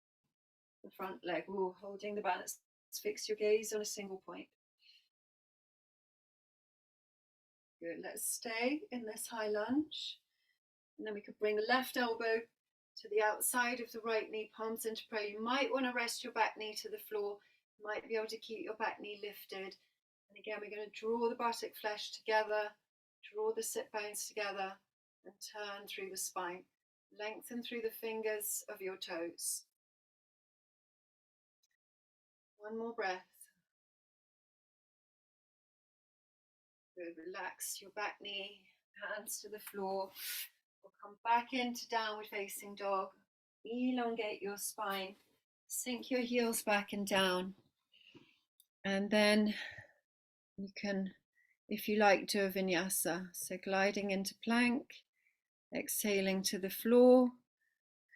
the front leg. Ooh, holding the balance. Fix your gaze on a single point. Good. Let's stay in this high lunge. And then we could bring the left elbow to the outside of the right knee, palms into prayer. You might want to rest your back knee to the floor. You might be able to keep your back knee lifted. And again, we're going to draw the buttock flesh together, draw the sit bones together, and turn through the spine. Lengthen through the fingers of your toes. One more breath. Good. Relax your back knee, hands to the floor. We'll come back into downward facing dog. Elongate your spine. Sink your heels back and down. And then you can, if you like, do a vinyasa. So gliding into plank, exhaling to the floor,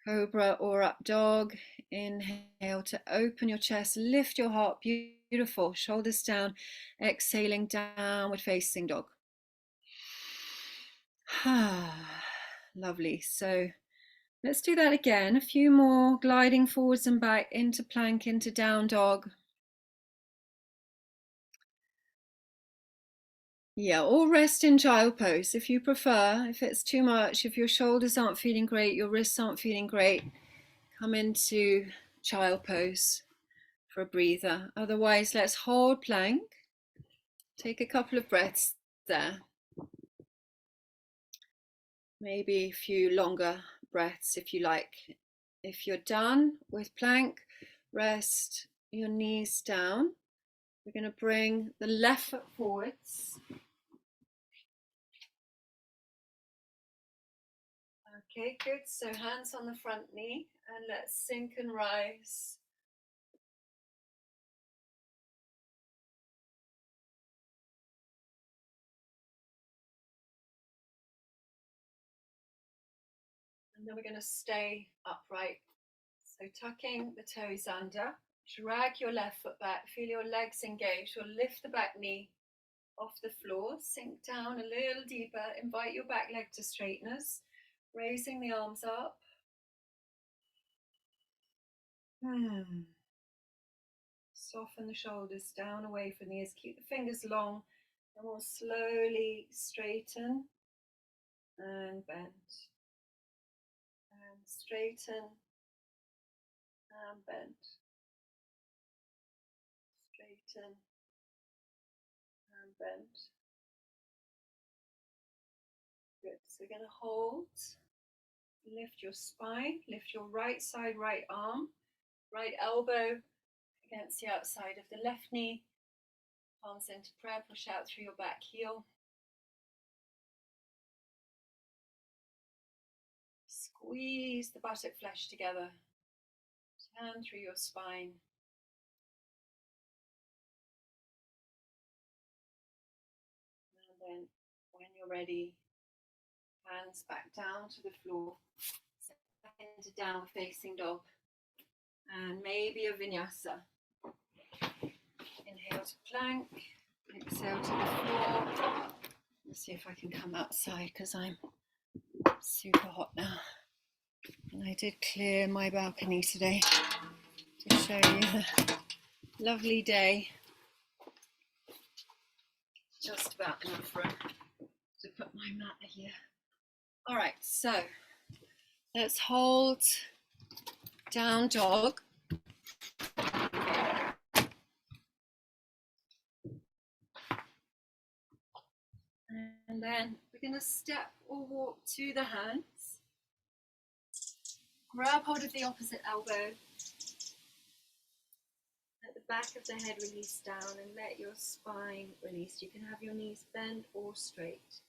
cobra or up dog. Inhale to open your chest, lift your heart, beautiful, shoulders down, exhaling downward facing dog. Lovely. So let's do that again. A few more, gliding forwards and back into plank, into down dog. Yeah, or rest in child pose if you prefer. If it's too much, if your shoulders aren't feeling great, your wrists aren't feeling great, come into child pose for a breather. Otherwise, let's hold plank. Take a couple of breaths there. Maybe a few longer breaths if you like. If you're done with plank, rest your knees down. We're going to bring the left foot forwards. Okay, good. So hands on the front knee and let's sink and rise. And then we're going to stay upright. So tucking the toes under, drag your left foot back, feel your legs engage, or lift the back knee off the floor, sink down a little deeper, invite your back leg to straightness, raising the arms up. Soften the shoulders down away from the ears, keep the fingers long, and we'll slowly straighten and bend, and straighten and bend, straighten and bend. Good. So we're going to hold, lift your spine, lift your right side, right arm, right elbow against the outside of the left knee, palms into prayer, push out through your back heel. Squeeze the buttock flesh together. Turn through your spine. And then when you're ready, hands back down to the floor. Back into downward facing dog. And maybe a vinyasa. Inhale to plank. Exhale to the floor. Let's see if I can come outside because I'm super hot now. And I did clear my balcony today to show you the lovely day. Just about enough room to put my mat here. All right, so let's hold down dog. And then we're going to step or walk to the hands. Grab hold of the opposite elbow. Let the back of the head release down and let your spine release. You can have your knees bent or straight.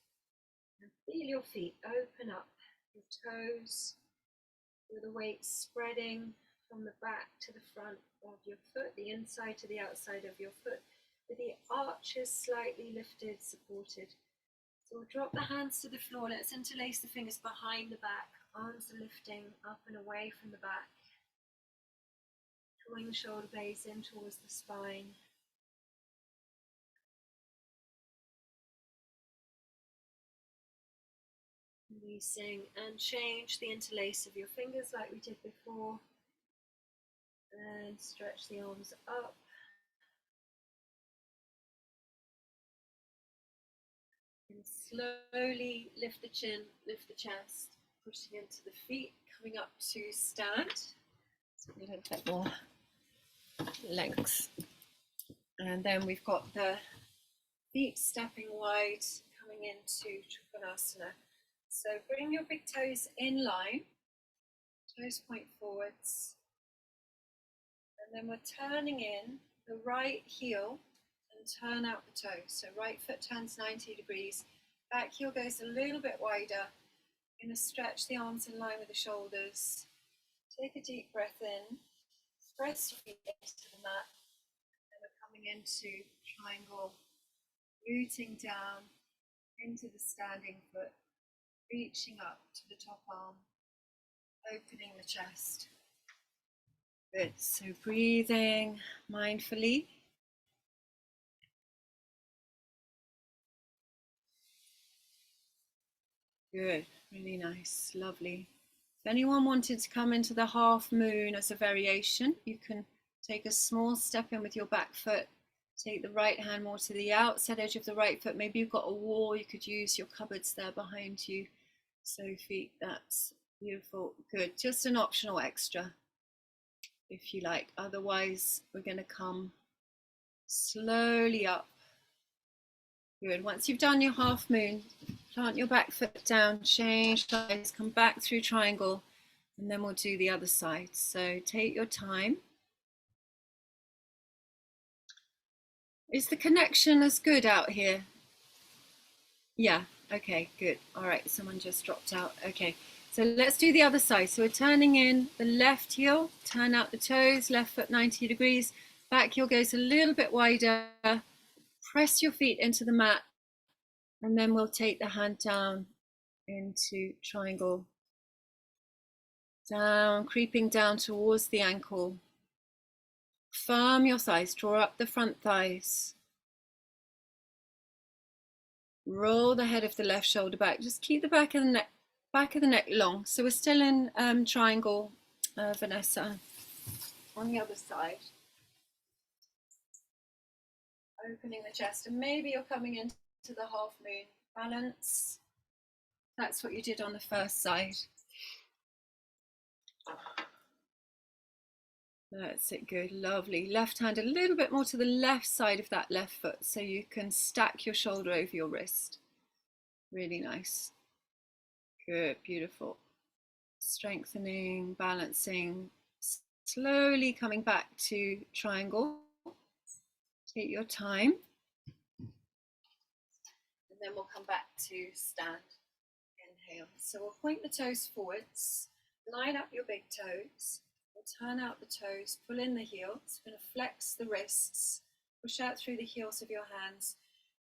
And feel your feet open up, your toes, with the weight spreading from the back to the front of your foot, the inside to the outside of your foot, with the arches slightly lifted, supported. So we'll drop the hands to the floor. Let's interlace the fingers behind the back. Arms are lifting up and away from the back. Drawing the shoulder blades in towards the spine. Releasing and change the interlace of your fingers like we did before. And stretch the arms up. And slowly lift the chin, lift the chest, pushing into the feet, coming up to stand. So a little bit more length. And then we've got the feet stepping wide, coming into Trikonasana. So bring your big toes in line, toes point forwards. And then we're turning in the right heel and turn out the toe. So right foot turns 90 degrees, back heel goes a little bit wider. You're going to stretch the arms in line with the shoulders. Take a deep breath in, press your feet into the mat, and we're coming into triangle, rooting down into the standing foot, reaching up to the top arm, opening the chest. Good, so breathing mindfully. Good, really nice, lovely. If anyone wanted to come into the half moon as a variation, you can take a small step in with your back foot, take the right hand more to the outside edge of the right foot. Maybe you've got a wall, you could use your cupboards there behind you. So feet, that's beautiful. Good, just an optional extra if you like. Otherwise, we're going to come slowly up. Good, once you've done your half moon, plant your back foot down, change sides, come back through triangle, and then we'll do the other side. So take your time. Is the connection as good out here? Yeah, okay, good. All right, someone just dropped out. Okay, so let's do the other side. So we're turning in the left heel, turn out the toes, left foot 90 degrees, back heel goes a little bit wider, press your feet into the mat, and then we'll take the hand down into triangle. Down, creeping down towards the ankle. Firm your thighs, draw up the front thighs. Roll the head of the left shoulder back. Just keep the back of the neck long. So we're still in triangle, Vanessa. On the other side. Opening the chest, and maybe you're coming into the half moon balance. That's what you did on the first side. That's it, good, lovely. Left hand a little bit more to the left side of that left foot so you can stack your shoulder over your wrist. Really nice. Good, beautiful. Strengthening, balancing, slowly coming back to triangle. Take your time. And then we'll come back to stand. Inhale. So we'll point the toes forwards, line up your big toes, we'll turn out the toes, pull in the heels, we're going to flex the wrists, push out through the heels of your hands,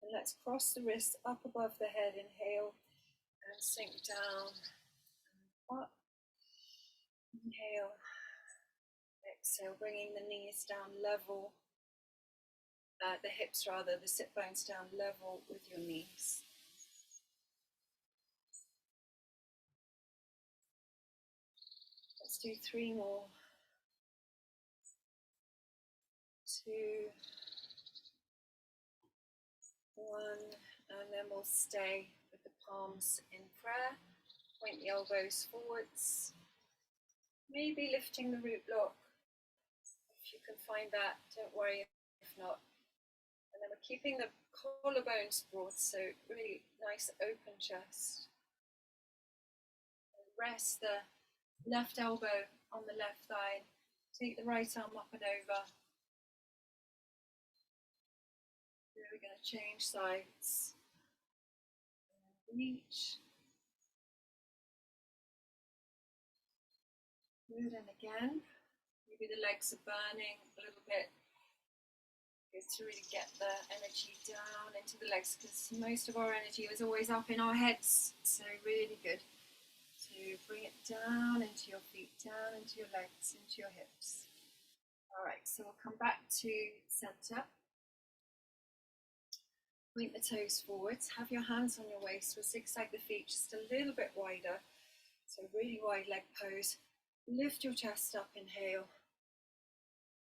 and let's cross the wrists up above the head. Inhale and sink down and up. Inhale, exhale, bringing the knees down level, the hips rather, the sit bones down level with your knees. Let's do 3 more. 2, 1, and then we'll stay with the palms in prayer. Point the elbows forwards, maybe lifting the root block. If you can find that, don't worry if not. And then we're keeping the collarbones broad, so really nice open chest. And rest the left elbow on the left thigh. Take the right arm up and over. Here we're going to change sides. Reach. Good, and again. Maybe the legs are burning a little bit. Good to really get the energy down into the legs, because most of our energy is always up in our heads. So really good to bring it down into your feet, down into your legs, into your hips. All right, so we'll come back to center. Point the toes forwards, have your hands on your waist, we'll zigzag the feet just a little bit wider. So really wide leg pose. Lift your chest up, inhale.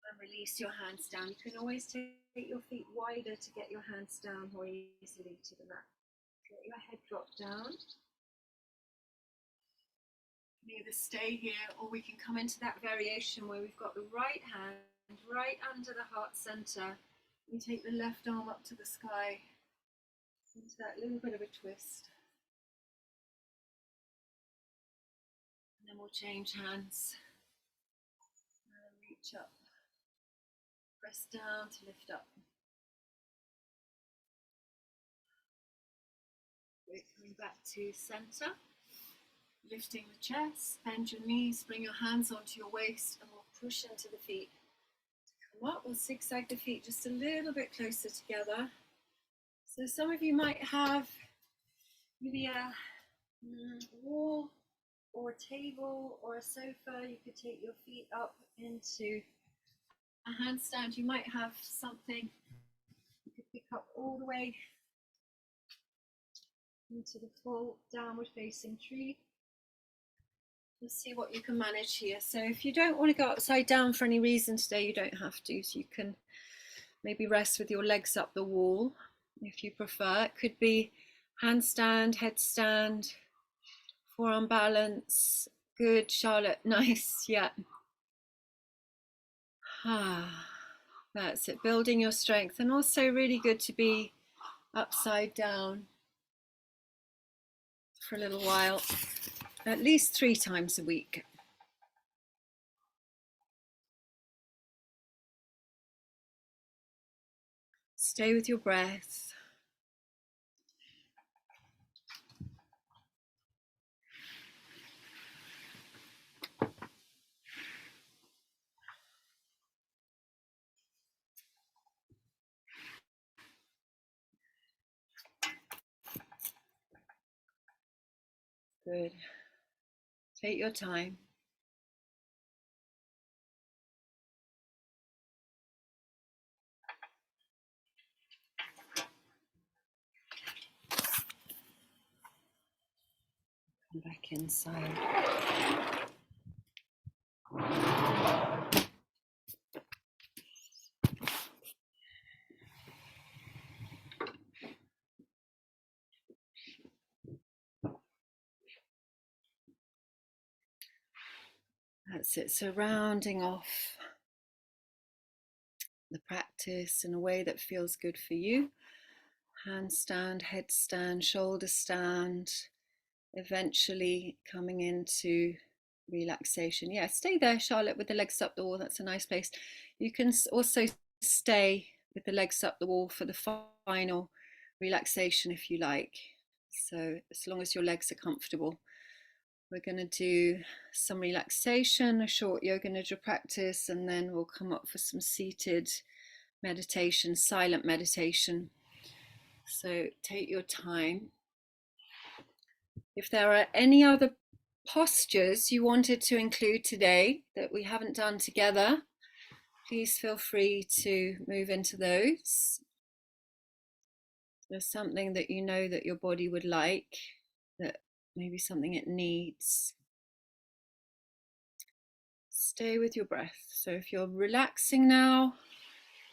And release your hands down. You can always take your feet wider to get your hands down more easily to the mat. Let your head drop down. You can either stay here, or we can come into that variation where we've got the right hand right under the heart center. We take the left arm up to the sky, into that little bit of a twist. And then we'll change hands and reach up. Press down to lift up. We're coming back to center. Lifting the chest, bend your knees, bring your hands onto your waist, and we'll push into the feet. To come up, we'll zigzag the feet just a little bit closer together. So some of you might have maybe a wall or a table or a sofa. You could take your feet up into a handstand. You might have something you could pick up all the way into the full downward facing tree. We'll see what you can manage here. So if you don't want to go upside down for any reason today, you don't have to. So you can maybe rest with your legs up the wall if you prefer. It could be handstand, headstand, forearm balance. Good, Charlotte. Nice. Yeah. That's it. Building your strength, and also really good to be upside down for a little while, at least 3 times a week. Stay with your breath. Good. Take your time. Come back inside. That's it. So rounding off the practice in a way that feels good for you. Handstand, headstand, shoulder stand, eventually coming into relaxation. Yeah, stay there, Charlotte, with the legs up the wall. That's a nice place. You can also stay with the legs up the wall for the final relaxation if you like. So as long as your legs are comfortable, we're going to do some relaxation, a short yoga nidra practice, and then we'll come up for some seated meditation, silent meditation. So take your time. If there are any other postures you wanted to include today that we haven't done together, please feel free to move into those. If there's something that you know that your body would like, that maybe something it needs, stay with your breath. So if you're relaxing now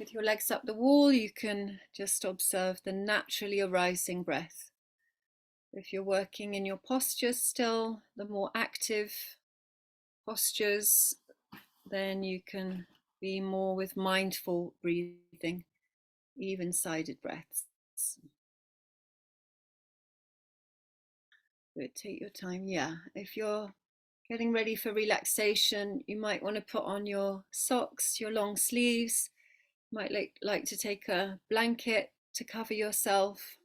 with your legs up the wall, you can just observe the naturally arising breath. If you're working in your postures still, the more active postures, then you can be more with mindful breathing, even-sided breaths. Good, take your time. Yeah, if you're getting ready for relaxation, you might want to put on your socks, your long sleeves. You might like to take a blanket to cover yourself.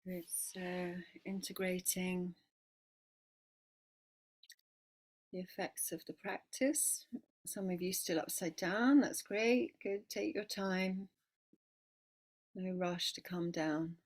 Good, so integrating the effects of the practice. Some of you still upside down, that's great. Good, take your time. No rush to come down.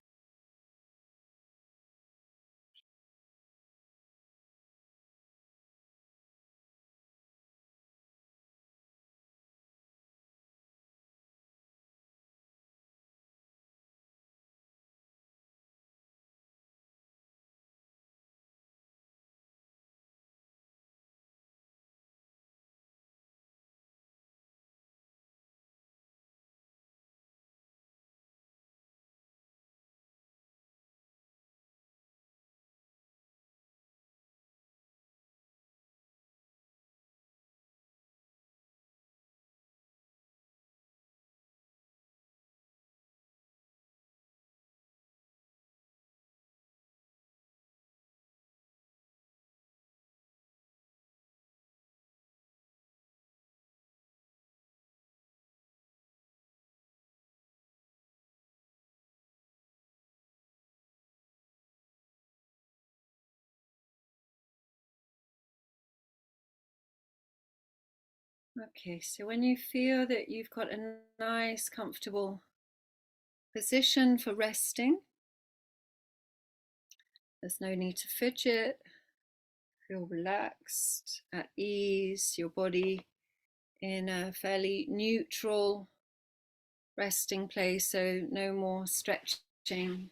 Okay, so when you feel that you've got a nice, comfortable position for resting, there's no need to fidget. Feel relaxed, at ease, your body in a fairly neutral resting place, so no more stretching.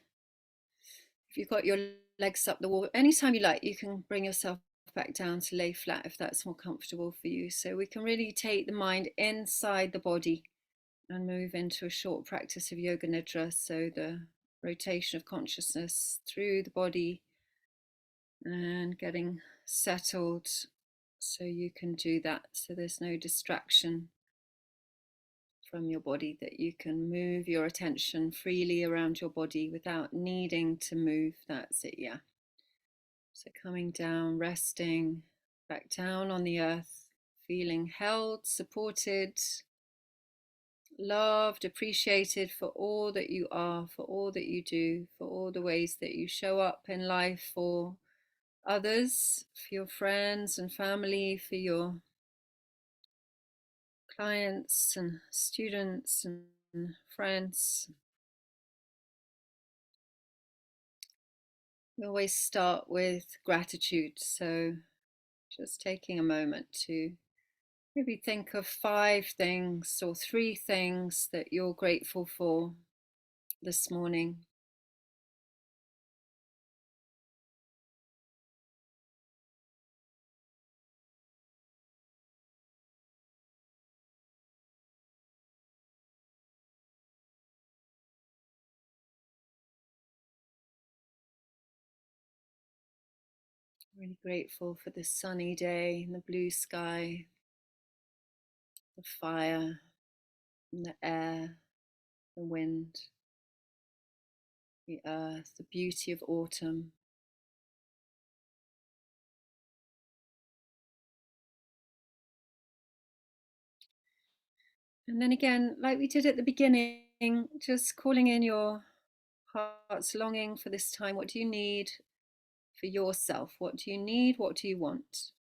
If you've got your legs up the wall, anytime you like, you can bring yourself back down to lay flat if that's more comfortable for you. So we can really take the mind inside the body and move into a short practice of yoga nidra. So the rotation of consciousness through the body and getting settled so you can do that. So there's no distraction from your body, that you can move your attention freely around your body without needing to move. That's it, yeah. So coming down, resting, back down on the earth, feeling held, supported, loved, appreciated for all that you are, for all that you do, for all the ways that you show up in life for others, for your friends and family, for your clients and students and friends. We always start with gratitude, so just taking a moment to maybe think of 5 things or 3 things that you're grateful for this morning. Really grateful for the sunny day and the blue sky, the fire and the air, the wind, the earth, the beauty of autumn. And then again, like we did at the beginning, just calling in your heart's longing for this time. What do you need for yourself? What do you need? What do you want?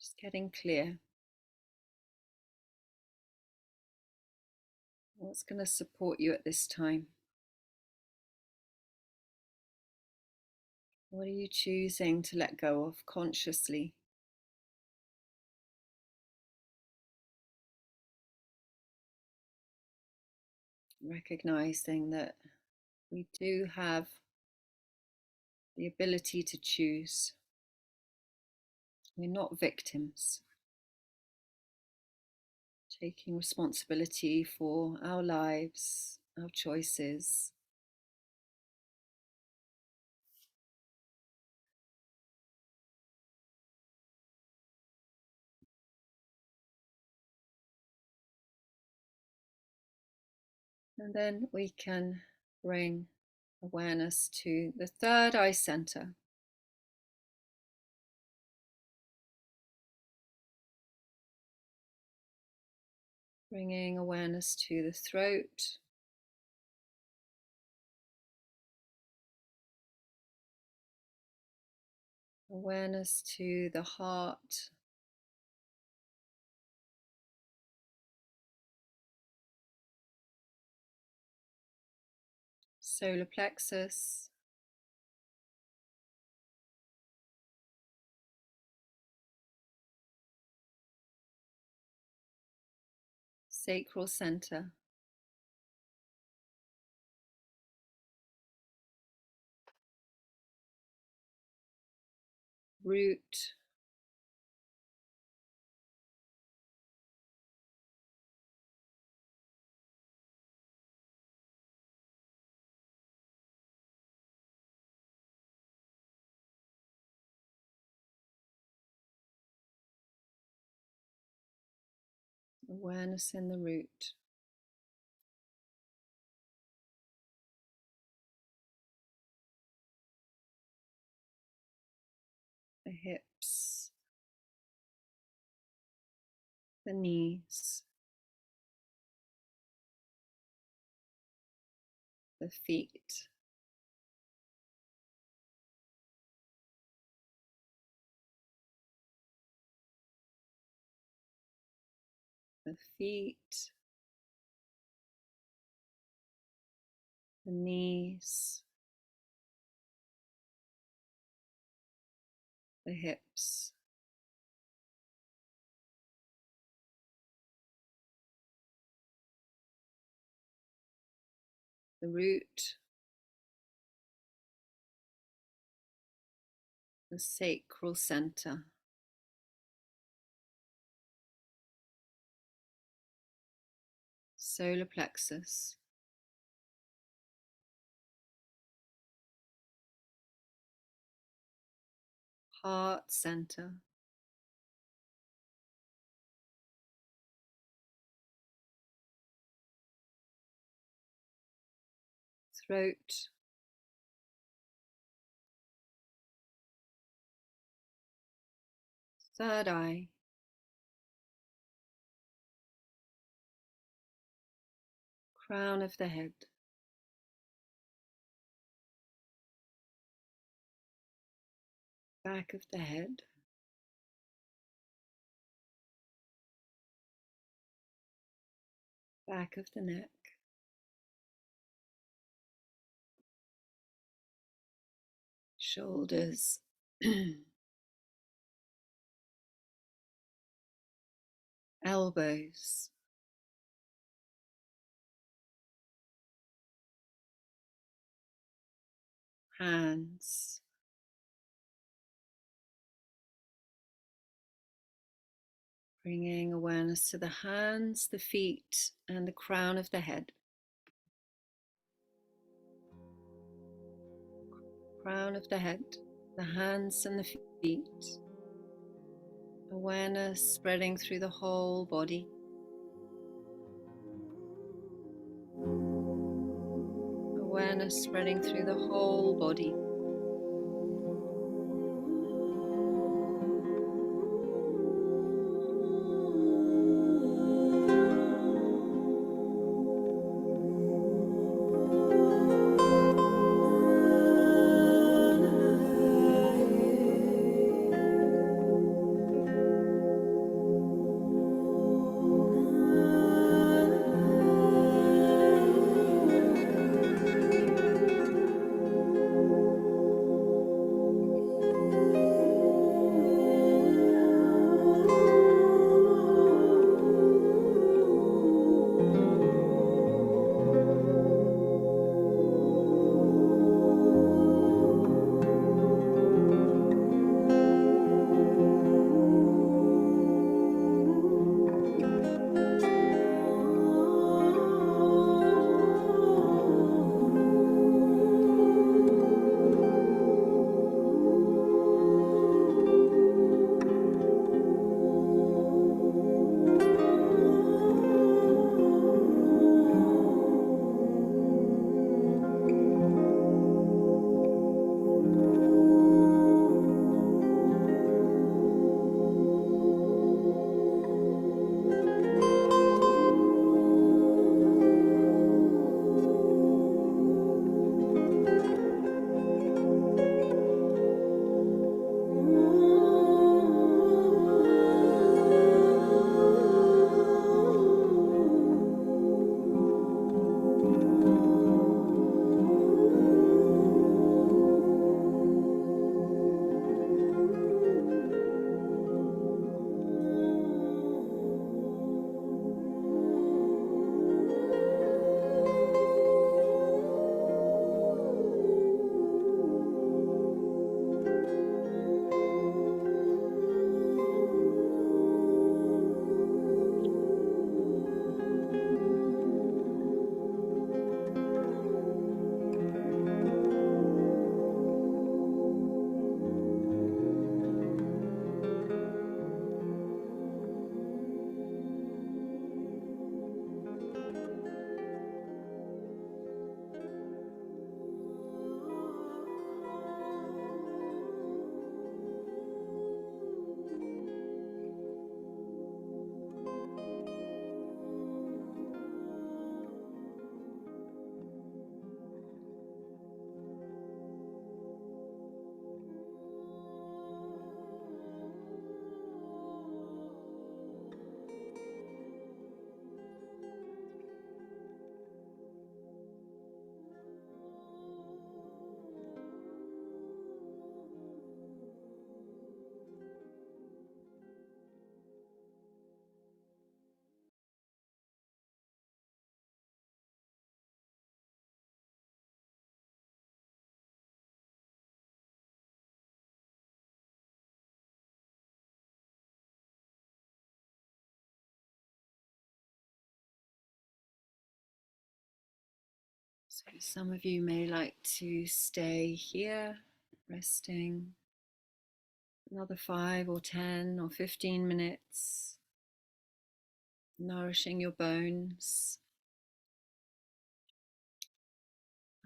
Just getting clear. What's going to support you at this time? What are you choosing to let go of consciously? Recognizing that we do have the ability to choose. We're not victims. Taking responsibility for our lives, our choices. And then we can bring awareness to the third eye center. Bringing awareness to the throat. Awareness to the heart. Solar plexus. Sacral center. Root. Awareness in the root. The hips. The knees. The feet. The feet. The knees. The hips. The root. The sacral center. Solar plexus. Heart center. Throat. Third eye. Crown of the head. Back of the head. Back of the neck. shoulders, elbows, hands, bringing awareness to the hands, the feet, and the crown of the head. Crown of the head, the hands and the feet. Awareness spreading through the whole body. Awareness spreading through the whole body. So some of you may like to stay here, resting another 5 or 10 or 15 minutes, nourishing your bones.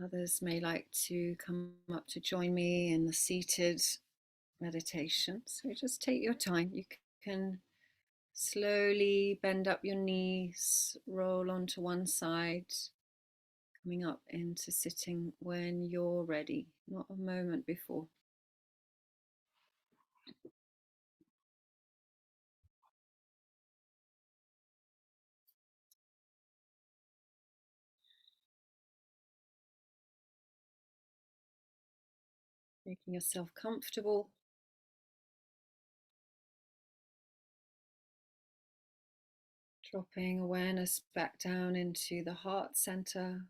Others may like to come up to join me in the seated meditation. So just take your time. You can slowly bend up your knees, roll onto one side, coming up into sitting when you're ready, not a moment before. Making yourself comfortable. Dropping awareness back down into the heart center.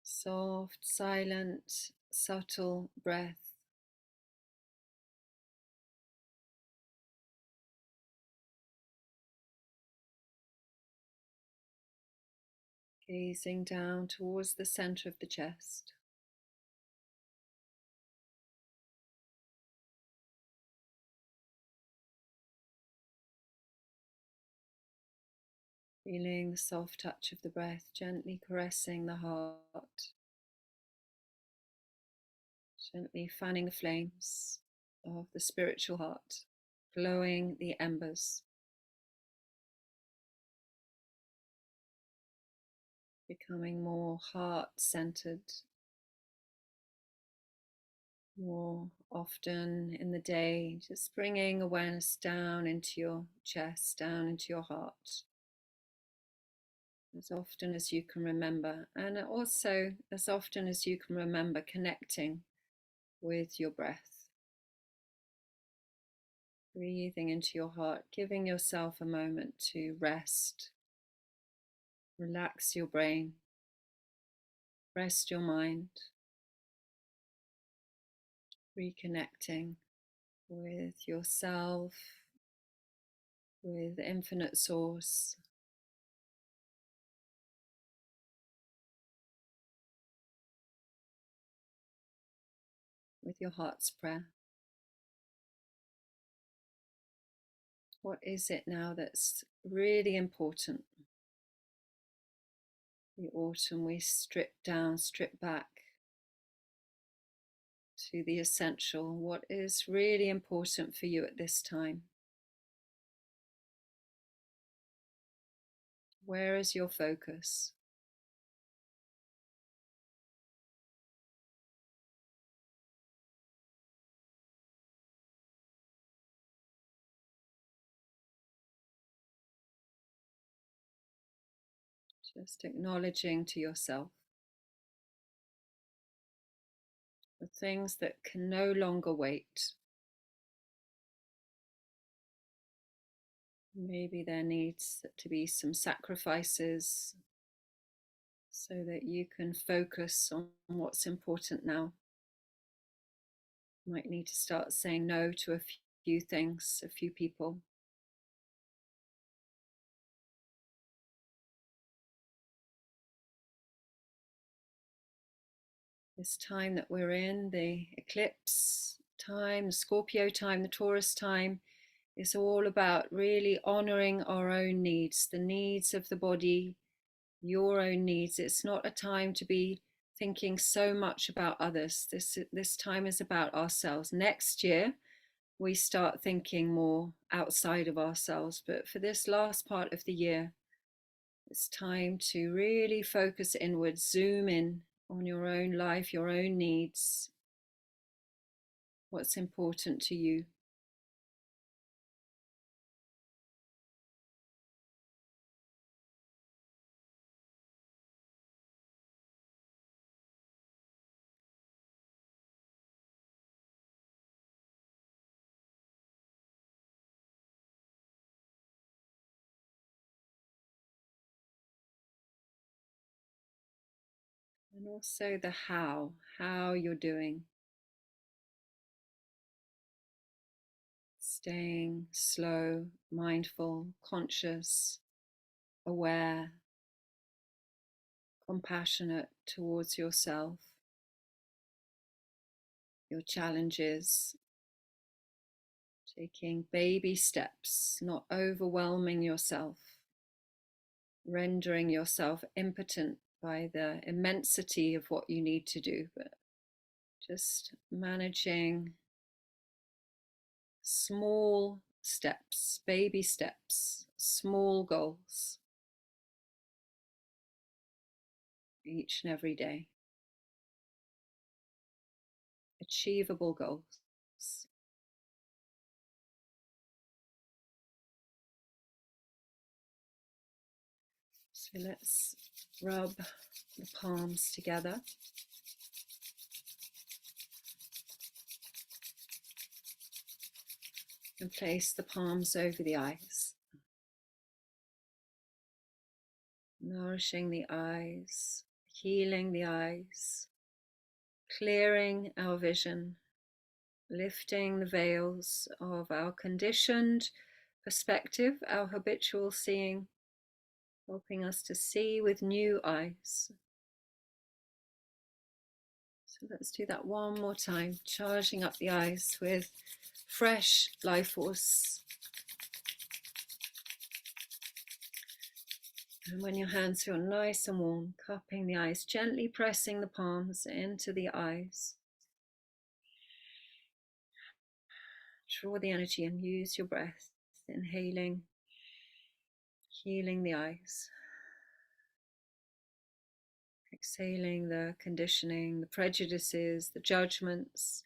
Soft, silent, subtle breath. Gazing down towards the center of the chest. Feeling the soft touch of the breath gently caressing the heart. Gently fanning the flames of the spiritual heart, glowing the embers, becoming more heart-centered, more often in the day, just bringing awareness down into your chest, down into your heart, as often as you can remember, and also as often as you can remember connecting with your breath. Breathing into your heart, giving yourself a moment to rest, relax your brain, rest your mind, reconnecting with yourself, with infinite source, with your heart's prayer. What is it now that's really important? The autumn, we strip down, strip back to the essential. What is really important for you at this time? Where is your focus? Just acknowledging to yourself the things that can no longer wait. Maybe there needs to be some sacrifices so that you can focus on what's important now. You might need to start saying no to a few things, a few people. This time that we're in, the eclipse time, the Scorpio time, the Taurus time, is all about really honoring our own needs, the needs of the body, your own needs. It's not a time to be thinking so much about others. This time is about ourselves. Next year, we start thinking more outside of ourselves. But for this last part of the year, it's time to really focus inwards, zoom in on your own life, your own needs, what's important to you. And also the how you're doing. Staying slow, mindful, conscious, aware, compassionate towards yourself, your challenges, taking baby steps, not overwhelming yourself, rendering yourself impotent by the immensity of what you need to do, but just managing small steps, baby steps, small goals each and every day, achievable goals. So let's rub the palms together. And place the palms over the eyes. Nourishing the eyes, healing the eyes, clearing our vision, lifting the veils of our conditioned perspective, our habitual seeing, helping us to see with new eyes. So let's do that one more time, charging up the eyes with fresh life force. And when your hands feel nice and warm, cupping the eyes, gently pressing the palms into the eyes. Draw the energy and use your breath, inhaling, healing the eyes. Exhaling the conditioning, the prejudices, the judgments.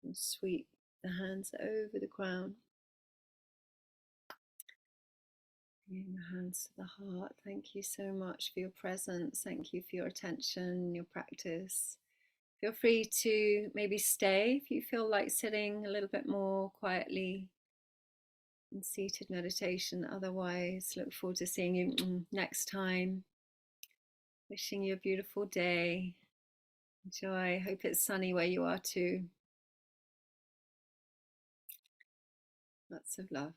And sweep the hands over the crown. Bringing the hands to the heart. Thank you so much for your presence. Thank you for your attention, your practice. Feel free to maybe stay if you feel like sitting a little bit more quietly in seated meditation. Otherwise, look forward to seeing you next time. Wishing you a beautiful day. Enjoy. Hope it's sunny where you are too. Lots of love.